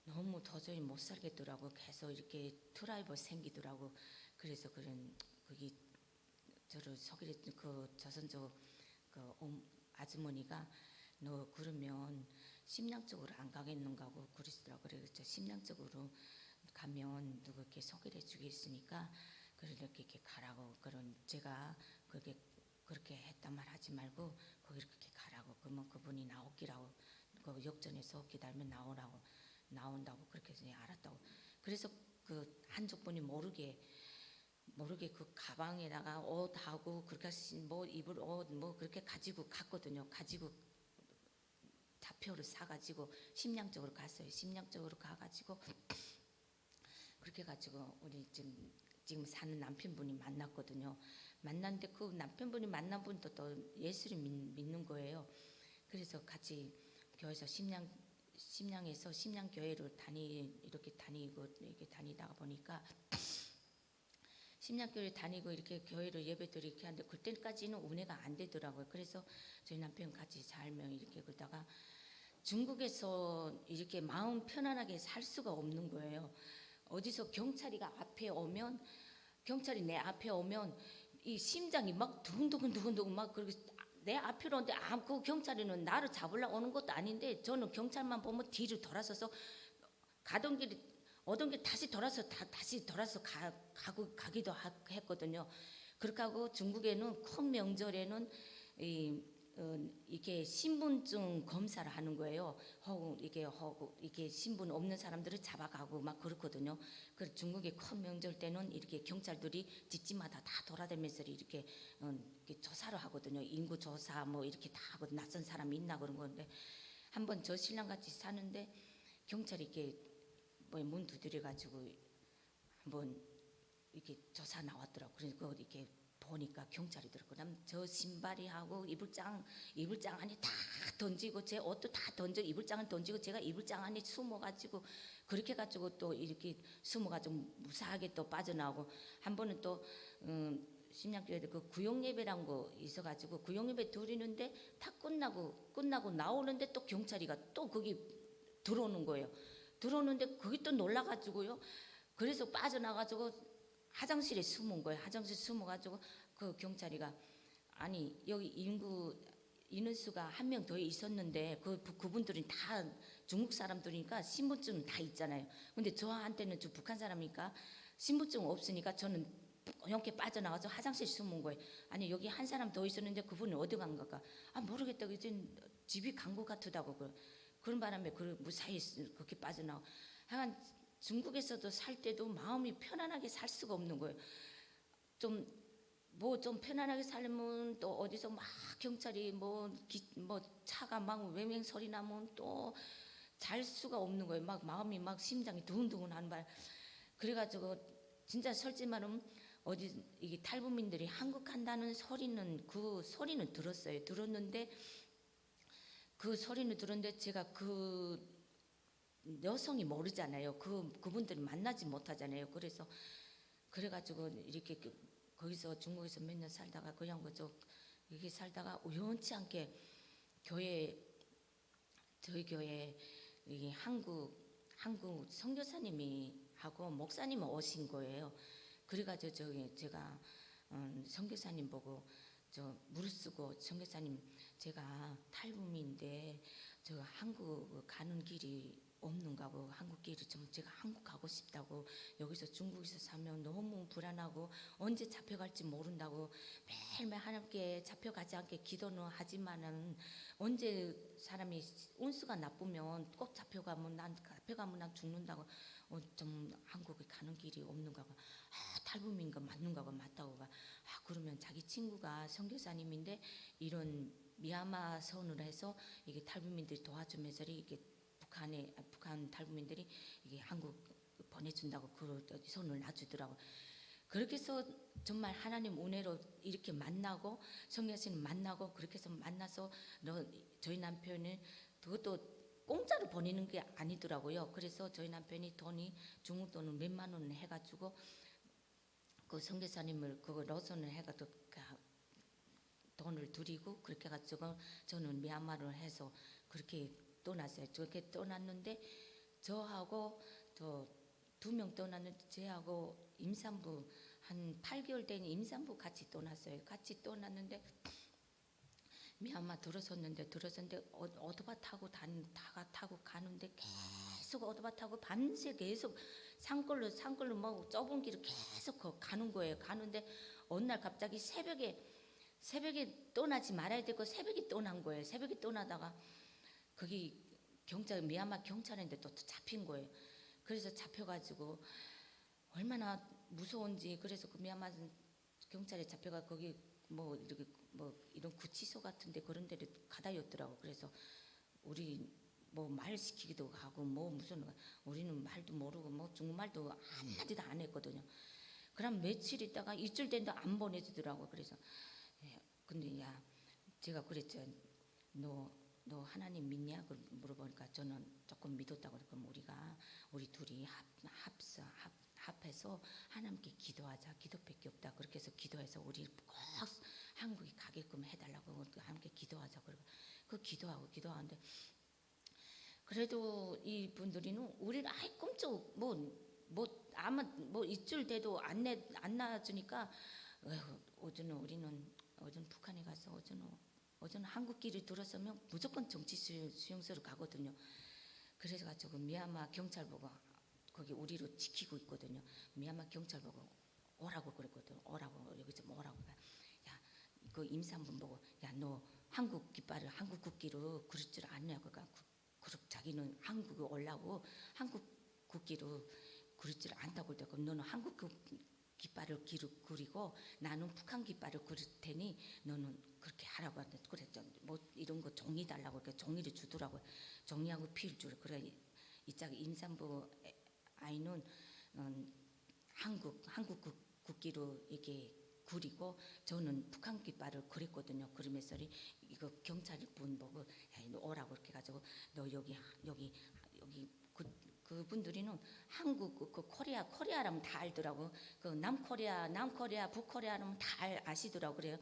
너무 도저히 못 살겠더라고. 계속 이렇게 트러블 생기더라고. 그래서 거기 저를 속이랬던 그 조선족 그 아주머니가 너 그러면 심양 쪽으로 안 가겠는가 하고 그러시더라고. 그래서 심양 쪽으로 가면 누가 이렇게 소개를 해주겠으니까 그렇게 가라고. 그런 제가 그렇게 그렇게 했단 말 하지 말고 거기 이렇게 가라고. 그러면 그분이 나오기라고 그 역전에서 기다리면 나온다고 그렇게 해서 알았다고. 그래서 그 한족분이 모르게 그 가방에다가 옷하고 그렇게 뭐 입을 옷 뭐 그렇게 가지고 갔거든요. 가지고 좌표를 사가지고 심양 쪽으로 갔어요. 심양 쪽으로 가가지고 그렇게 가지고 우리 지금 사는 남편분이 만났거든요. 만났는데 그 남편분이 만난 분도 또 예수를 믿는 거예요. 그래서 같이 교회에서 심양에서 심양 교회를 이렇게 다니다가 보니까 심양교회 다니고 이렇게 교회를 예배드리고 이렇게 하는데 그때까지는 운해가 안 되더라고요. 그래서 저희 남편 같이 살면 이렇게 그러다가 중국에서 이렇게 마음 편안하게 살 수가 없는 거예요. 어디서 경찰이 내 앞에 오면 이 심장이 막 두근두근 막 그렇게 내 앞으로 오는데 그 경찰이는 나를 잡으려고 오는 것도 아닌데 저는 경찰만 보면 뒤로 돌아서서 가던 길 오던 길 다시 돌아서 가기도 했거든요. 그렇게 하고 중국에는 큰 명절에는 이게 신분증 검사를 하는 거예요. 이게 신분 없는 사람들을 잡아가고 막 그렇거든요. 그 중국의 큰 명절 때는 이렇게 경찰들이 집집마다 다 돌아다니면서 이렇게 조사를 하거든요. 인구 조사 뭐 이렇게 다 하고 낯선 사람이 있나 그런 건데 한번 저 신랑 같이 사는데 경찰이 이렇게 뭐 문 두드려 가지고 한번 이렇게 조사 나왔더라고. 그러니까 이렇게 보니까 경찰이 들었고, 저 신발이하고 이불장 안에 다 던지고 제 옷도 다 던져 이불장을 던지고 제가 이불장 안에 숨어가지고 그렇게 가지고 또 이렇게 숨어가지고 무사하게 또 빠져나오고 한 번은 또 심양교회 그 구역 예배란 거 있어가지고 구역 예배 드리는데 다 끝나고 나오는데 또 경찰이가 또 거기 들어오는 거예요. 들어오는데 거기 또 놀라가지고요. 그래서 빠져나가지고 화장실에 숨은 거예요. 화장실 숨어가지고 그 경찰이가 아니 여기 인원수가 한 명 더 있었는데 그분들은 다 중국 사람들이니까 신분증은 다 있잖아요. 근데 저한테는 저 북한 사람이니까 신분증 없으니까 저는 이렇게 빠져나가서 화장실 숨은 거예요. 아니 여기 한 사람 더 있었는데 그분은 어디 간 걸까? 모르겠다고 이제 집이 간 것 같다고 그런 바람에 무사히 그렇게 빠져나오고 하여간 중국에서도 살 때도 마음이 편안하게 살 수가 없는 거예요. 좀 편안하게 살면 또 어디서 막 경찰이 뭐 차가 막 웽웽 소리 나면 또 잘 수가 없는 거예요. 막 마음이 막 심장이 두근두근 하는 발. 그래가지고 진짜 솔직히 말하면 어디 이게 탈북민들이 한국 간다는 그 소리는 들었는데 그 소리는 들었는데 제가 그 여성이 모르잖아요. 그분들을 만나지 못하잖아요. 그래가지고 이렇게 거기서 중국에서 몇 년 살다가 그냥 여기 살다가 우연치 않게 저희 교회 이 한국 선교사님이 하고 목사님 오신 거예요. 그래가지고 제가 선교사님 보고 무릎쓰고 선교사님 제가 탈북민인데 저 한국 가는 길이 없는가고 한국 길이 좀 제가 한국 가고 싶다고 여기서 중국에서 사면 너무 불안하고 언제 잡혀갈지 모른다고 매일매일 하나님께 잡혀가지 않게 기도는 하지만은 언제 사람이 운수가 나쁘면 꼭 잡혀가면 난 죽는다고 좀 한국에 가는 길이 없는가고 탈북민가 맞는가고 맞다고 그러면 자기 친구가 선교사님인데 이런 미얀마 선을 해서 이게 탈북민들이 도와주면서 이게 북한 탈북민들이 이게 한국 보내준다고 그 손을 놔주더라고. 그렇게 해서 정말 하나님 은혜로 이렇게 만나고 성교사님 만나고 그렇게 해서 만나서 저희 남편은 그것도 공짜로 보내는 게 아니더라고요. 그래서 저희 남편이 중국 돈을 몇만 원을 해가지고 그 선교사님을 그거 러선을 해가지고 돈을 드리고 그렇게 해가지고 저는 미얀마를 해서 그렇게 떠났어요. 그렇게 떠났는데 저하고 두 명 떠났는데 저하고 임산부 한 8개월 된 임산부 같이 떠났어요. 같이 떠났는데 미얀마 들어섰는데 오토바 타고 가는데 계속 오토바 타고 밤새 계속 산골로 뭐 좁은 길을 계속 가는 거예요. 가는데 어느 날 갑자기 새벽에 새벽에 떠나지 말아야 되고 새벽에 떠난 거예요. 새벽에 떠나다가 거기 경찰 미얀마 경찰인데 또 잡힌 거예요. 그래서 잡혀가지고 얼마나 무서운지. 그래서 그 미얀마 경찰에 잡혀가 거기 뭐 이렇게 뭐 이런 구치소 같은데 그런 데를 가다 였더라고. 그래서 우리 뭐 말 시키기도 하고 뭐 무슨 우리는 말도 모르고 뭐 중국말도 한마디도 안 했거든요. 그럼 며칠 있다가 일주일 된다 안 보내주더라고. 그래서 근데 야 제가 그랬죠. 너 하나님 믿냐? 물어보니까 저는 조금 믿었다고. 그럼 우리 둘이 합해서 하나님께 기도하자. 기도밖에 없다. 그렇게 해서 기도해서 우리 꼭 한국에 가게끔 해달라고 함께 기도하자. 그러고 그 기도하는데 그래도 이 분들이는 우리를 아예 꿈쩍 뭐 아마 뭐 일주일 돼도 안 놔주니까 우리는 북한에 가서 어제는 한국 길을 들었으면 무조건 정치 수용소로 가거든요. 그래가지고 미얀마 경찰 보고 거기 우리를 지키고 있거든요. 미얀마 경찰 보고 오라고 그랬거든. 오라고 여기 좀 오라고. 야, 그 임산분 보고 야 너 한국 깃발을 한국 국기로 그럴 줄 아냐? 그러니까 자기는 한국에 오려고 한국 국기로 그럴 줄 안다고 그러고 너는 한국 깃발을 그리고 나는 북한 깃발을 그릴 테니 너는 그렇게 하라고 하는데 그랬죠. 뭐 이런 거 종이 달라고 이렇게 종이를 주더라고요. 종이하고 피를 주라. 그래 이짝 임산부 아이는 한국 국기로 이렇게 그리고 저는 북한 깃발을 그렸거든요. 그러면서 이거 경찰분 보고 야, 너 오라고 이렇게 가지고 너 여기 그분들이는 한국 그 코리아라면 다 알더라고. 그 남코리아 북코리아라면 다 아시더라고. 그래요.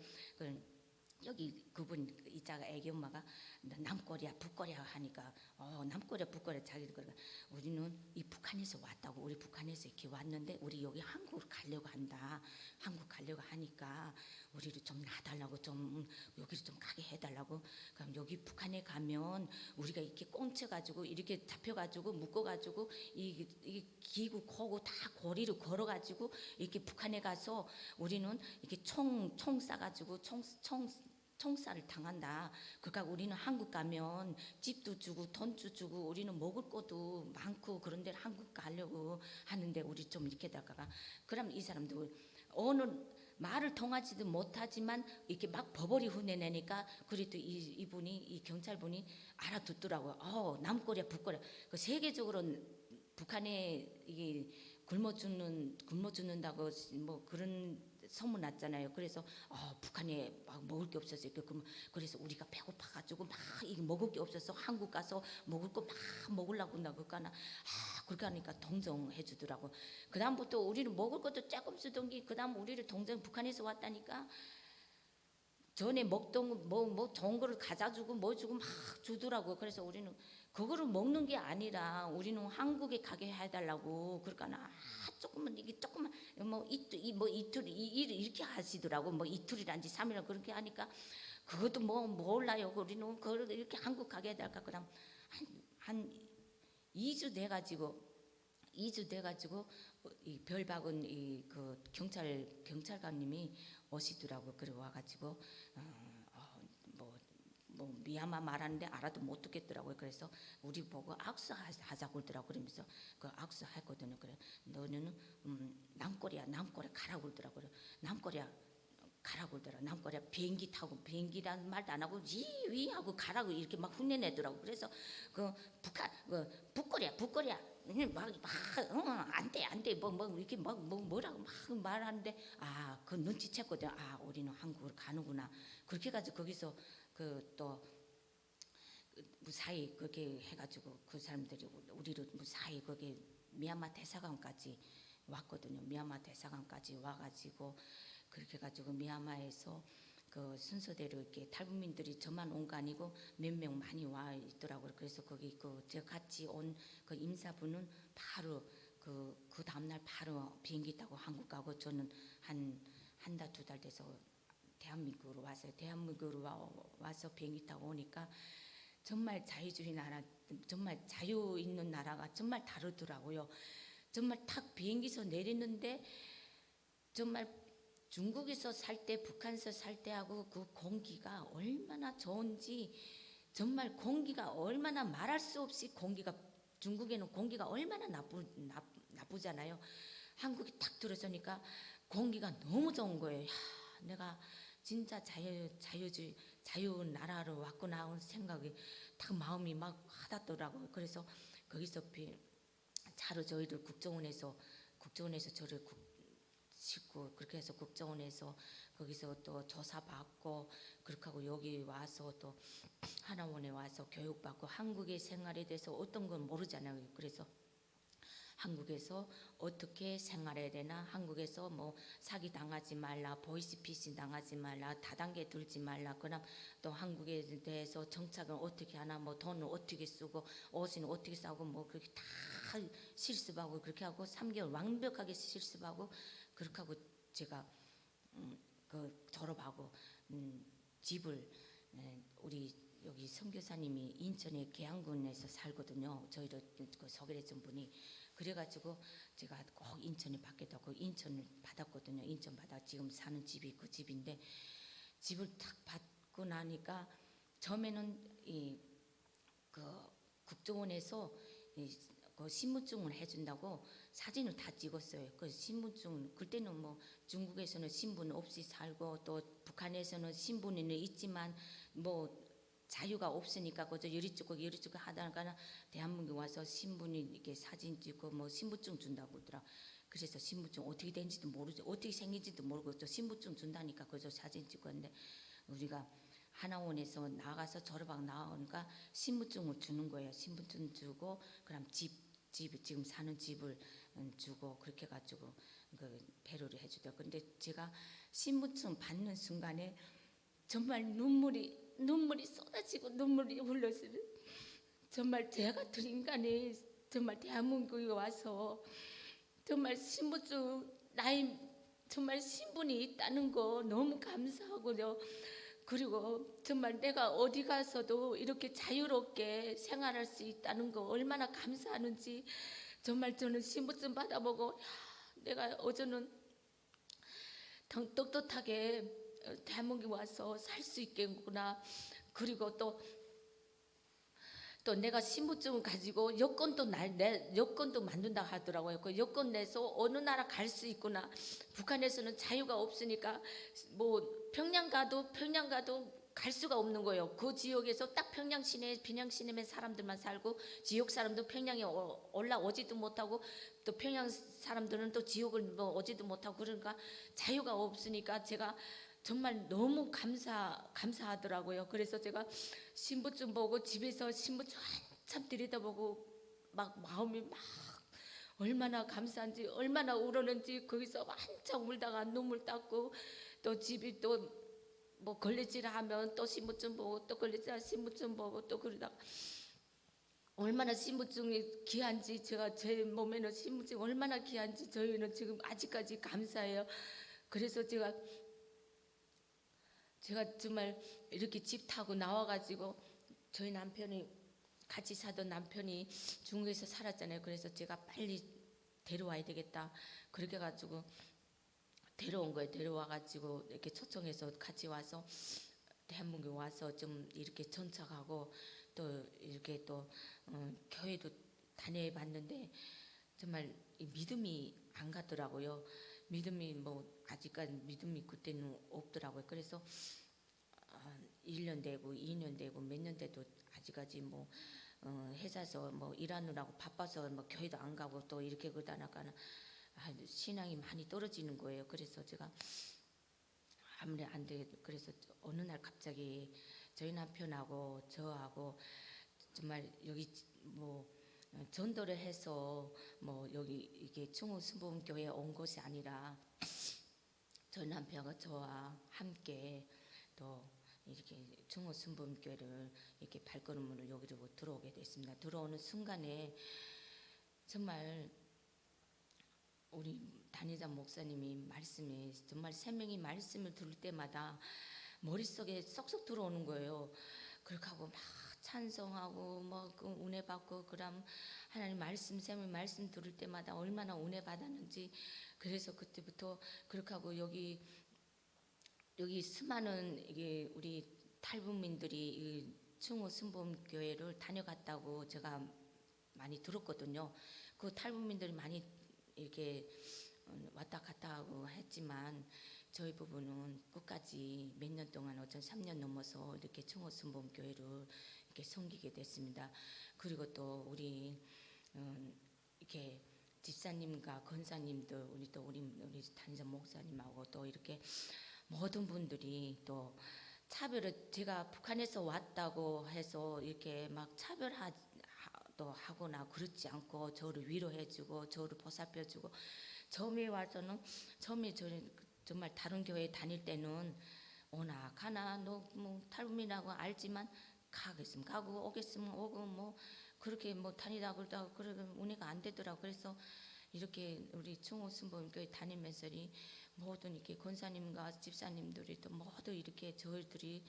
여기 그분 이자가 애기 엄마가 남코리아 북코리아 하니까 남코리아 북코리아 자기들 그러니까 우리는 이 북한에서 왔다고. 우리 북한에서 이렇게 왔는데 우리 여기 한국으로 가려고 한다. 한국 가려고 하니까 우리를 좀 놔달라고 좀 여기를 좀 가게 해달라고. 그럼 여기 북한에 가면 우리가 이렇게 꽁쳐가지고 이렇게 잡혀가지고 묶어가지고 이 기구 코고 다 거리를 걸어가지고 이렇게 북한에 가서 우리는 이렇게 총 쏴가지고 총살을 당한다. 그러니까 우리는 한국 가면 집도 주고 돈도 주고 우리는 먹을 것도 많고 그런 데를 한국 가려고 하는데 우리 좀 이렇게 다가가. 그럼 이 사람도 어느 말을 통하지도 못하지만 이렇게 막 버버리 hun내내니까 그래도 이 경찰분이 알아듣더라고요. 남코리아 북코리아 그 세계적으로 북한에 이게 굶어 죽는다고 뭐 그런 소문 났잖아요. 그래서 북한에 막 먹을 게 없어서 그래서 우리가 배고파가지고 막 이게 먹을 게 없어서 한국 가서 먹을 거 막 먹으려고 나 그러니까 그렇게 하니까 동정해 주더라고. 그 다음부터 우리는 먹을 것도 조금 쓰던 게 그 다음 우리를 북한에서 왔다니까. 전에 먹던 뭐 좋은 거를 가져 주고 뭐 주고 막 주더라고. 그래서 우리는 그거를 먹는 게 아니라 우리는 한국에 가게 해달라고. 그러니까 조금만 이게 조금만 뭐 이틀 이렇게 하시더라고. 뭐 이틀이란지 3일이란 그렇게 하니까 그것도 뭐 몰라요. 우리는 그걸 이렇게 한국 가게 해달까. 그다음 한 2주 돼가지고 이 별박은 이 그 경찰관님이 오시더라고. 그래 와가지고 뭐 미얀마 말하는데 알아도 못 듣겠더라고요. 그래서 우리 보고 악수하자고 그러더라고. 그러면서 그 악수했거든요. 그래 너는 남코리아 가라고 그러더라고요. 남코리아 가라고 그러더라. 남코리아 비행기 타고 비행기라는 말도 안 하고 위 하고 가라고 이렇게 막 흉내내더라고. 그래서 그 북한 북코리아 안돼 뭐 이렇게 뭐라고 막 말하는데 그 눈치챘거든. 우리는 한국으로 가는구나. 그렇게 해가지고 거기서 또 무사히 그렇게 해가지고 그 사람들이 우리를 무사히 거기 미얀마 대사관까지 왔거든요. 미얀마 대사관까지 와가지고 그렇게 해가지고 미얀마에서 그 순서대로 이렇게 탈북민들이 저만 온 거 아니고 몇 명 많이 와 있더라고요. 그래서 거기 제가 같이 온 그 임사분은 바로 그 다음날 바로 비행기 타고 한국 가고 저는 한 달 2달 돼서 대한민국으로 왔어요. 대한민국으로 와서 비행기 타고 오니까 정말 자유주의 나라, 정말 자유 있는 나라가 정말 다르더라고요. 정말 탁 비행기에서 내리는데 정말 중국에서 살 때, 북한에서 살 때하고 그 공기가 얼마나 좋은지, 정말 공기가 얼마나 말할 수 없이 공기가, 중국에는 공기가 얼마나 나쁘잖아요. 한국이 딱 들어서니까 공기가 너무 좋은 거예요. 야, 내가 진짜 자유 나라로 왔구나 하는 생각이 딱 마음이 막 와닿더라고요. 그래서 거기서 차로 저희를 국정원에서 저를 싣고 그렇게 해서 국정원에서 거기서 또 조사받고 그렇게 하고 여기 와서 또 하나원에 와서 교육받고 한국의 생활에 대해서 어떤 건 모르잖아요. 그래서 한국에서 어떻게 생활해야 되나, 한국에서 뭐 사기 당하지 말라, 보이스피싱 당하지 말라, 다단계 들지 말라, 그다음 또 한국에 대해서 정착을 어떻게 하나, 뭐 돈을 어떻게 쓰고 옷은 어떻게 싸고 뭐 그렇게 다 실습하고 그렇게 하고 3개월 완벽하게 실습하고 그렇게 하고 제가 그 졸업하고 집을 우리 여기 선교사님이 인천의 계양군에서 살거든요. 저희를 그 소개해 준 분이. 그래가지고 제가 꼭 인천에 받겠다고 인천을 받았거든요. 인천 받아 지금 사는 집이 그 집인데 집을 딱 받고 나니까 처음에는 그 국정원에서 그 신분증을 해준다고 사진을 다 찍었어요. 그 신분증 그때는 뭐 중국에서는 신분 없이 살고 또 북한에서는 신분은 있지만 뭐 자유가 없으니까 그저 요리쭈고 하다가 대한민국에 와서 신분이 이렇게 사진 찍고 뭐 신분증 준다고 그러더라. 그래서 신분증 어떻게 된지도 모르죠. 어떻게 생긴지도 모르고 저 신분증 준다니까 그저 사진 찍었는데 우리가 하나원에서 나가서 졸업하고 나오니까 신분증을 주는 거예요. 신분증 주고 그럼 집 지금 사는 집을 주고 그렇게 해가지고 그 배려를 해주더라고요. 근데 제가 신분증 받는 순간에 정말 눈물이 쏟아지고 눈물이 흘렀어요. 정말 제 같은 인간이 정말 대한민국에 와서 정말 신분증 나이 정말 신분이 있다는 거 너무 감사하고요. 그리고 정말 내가 어디 가서도 이렇게 자유롭게 생활할 수 있다는 거 얼마나 감사하는지 정말 저는 신분증 받아보고 야, 내가 어제는 떳떳하게 대한민국에 와서 살 수 있겠구나. 그리고 또 내가 신분증을 가지고 여권도 여권도 만든다 하더라고요. 그 여권 내서 어느 나라 갈 수 있구나. 북한에서는 자유가 없으니까 뭐 평양 가도 갈 수가 없는 거예요. 그 지역에서 딱 평양 시내에 사람들만 살고 지역 사람도 평양에 올라오지도 못하고 또 평양 사람들은 또 지역을 뭐 오지도 못하고 그러니까 자유가 없으니까 제가 정말 너무 감사하더라고요. 그래서 제가 신분증 보고 집에서 신분증 한참 들여다보고 막 마음이 막 얼마나 감사한지 얼마나 울었는지 거기서 한참 울다가 눈물 닦고 또 집이 또 뭐 걸레질 하면 또 신분증 보고 또 걸레질 신분증 보고 또 그러다가 얼마나 신분증이 귀한지 제가 제 몸에는 신분증이 얼마나 귀한지 저희는 지금 아직까지 감사해요. 그래서 제가 정말 이렇게 집 타고 나와가지고 저희 남편이 같이 사던 남편이 중국에서 살았잖아요. 그래서 제가 빨리 데려와야 되겠다. 그렇게 가지고 데려온 거예요. 데려와가지고 이렇게 초청해서 같이 와서 대한민국에 와서 좀 이렇게 전착하고 또 이렇게 또 교회도 다녀봤는데 정말 믿음이 안 가더라고요. 믿음이 뭐 아직까지 믿음이 그때는 없더라고요. 그래서 1년 되고 2년 되고 몇 년 돼도 아직까지 뭐 회사에서 뭐 일하느라고 바빠서 뭐 교회도 안 가고 또 이렇게 그러다가는 신앙이 많이 떨어지는 거예요. 그래서 제가 아무리 안 돼. 그래서 어느 날 갑자기 저희 남편하고 저하고 정말 여기 뭐 전도를 해서 뭐 여기 이게 충우순복음교회에 온 것이 아니라 저희 남편과 저와 함께 또 이렇게 충우순복음교회를 이렇게 발걸음으로 여기로 들어오게 됐습니다. 들어오는 순간에 정말 우리 단희자 목사님이 말씀이 정말 생명이 말씀을 들을 때마다 머릿속에 쏙쏙 들어오는 거예요. 그렇게 하고 막 찬송하고 뭐 그 은혜 받고 그럼 하나님 말씀 생명 말씀 들을 때마다 얼마나 은혜 받았는지 그래서 그때부터 그렇게 하고 여기 여기 수많은 이게 우리 탈북민들이 이 충호 순복음교회를 다녀갔다고 제가 많이 들었거든요. 그 탈북민들이 많이 이렇게 왔다 갔다 하고 했지만 저희 부부는 끝까지 몇 년 동안 어전 3년 넘어서 이렇게 충호 순복음교회를 이렇게 섬기게 됐습니다. 그리고 또 우리 이렇게 집사님과 권사님들 우리 단장 목사님하고 또 이렇게 모든 분들이 또 차별을 제가 북한에서 왔다고 해서 이렇게 막 또 하거나 그렇지 않고 저를 위로해주고 저를 보살펴주고 처음에 와서는 처음에 저는 정말 다른 교회 다닐 때는 오나 가나 너 뭐 탈북민이라고 알지만 가겠으면 가고 오겠으면 오고 뭐 그렇게 뭐 다니다 그러다 그러고 은혜가 안 되더라고. 그래서 이렇게 우리 충호 순복음교회 다니면서 모든 이렇게 권사님과 집사님들이 또 모두 이렇게 저희들이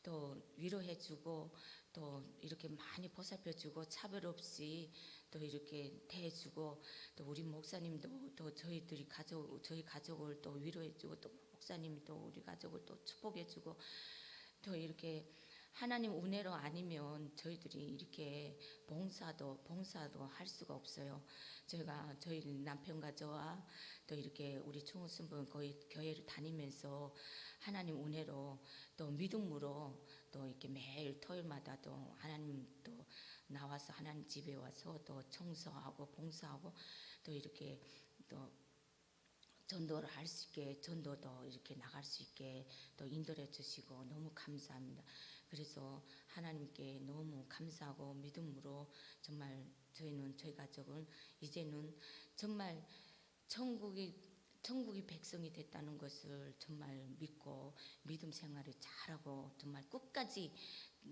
또 위로해주고 또 이렇게 많이 보살펴주고 차별 없이 또 이렇게 대해주고 또 우리 목사님도 또 저희 가족을 또 위로해주고 또 목사님이 또 우리 가족을 또 축복해주고 또 이렇게 하나님 은혜로 아니면 저희들이 이렇게 봉사도 할 수가 없어요. 제가 저희 남편과 저와 또 이렇게 우리 충호순복음 거의 교회를 다니면서 하나님 은혜로 또 믿음으로 또 이렇게 매일 토요일마다 또 하나님 또 나와서 하나님 집에 와서 또 청소하고 봉사하고 또 이렇게 또 전도를 할 수 있게 전도도 이렇게 나갈 수 있게 또 인도해 주시고 너무 감사합니다. 그래서 하나님께 너무 감사하고 믿음으로 정말 저희 가족은 이제는 정말 천국이 백성이 됐다는 것을 정말 믿고 믿음 생활을 잘하고 정말 끝까지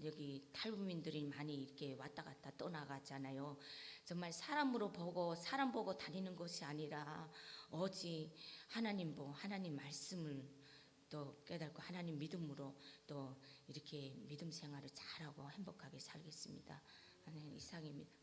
여기 탈북민들이 많이 이렇게 왔다 갔다 떠나가잖아요. 정말 사람 보고 다니는 것이 아니라 오직 하나님 말씀을 또 깨닫고 하나님 믿음으로 또 이렇게 믿음 생활을 잘하고 행복하게 살겠습니다. 이상입니다.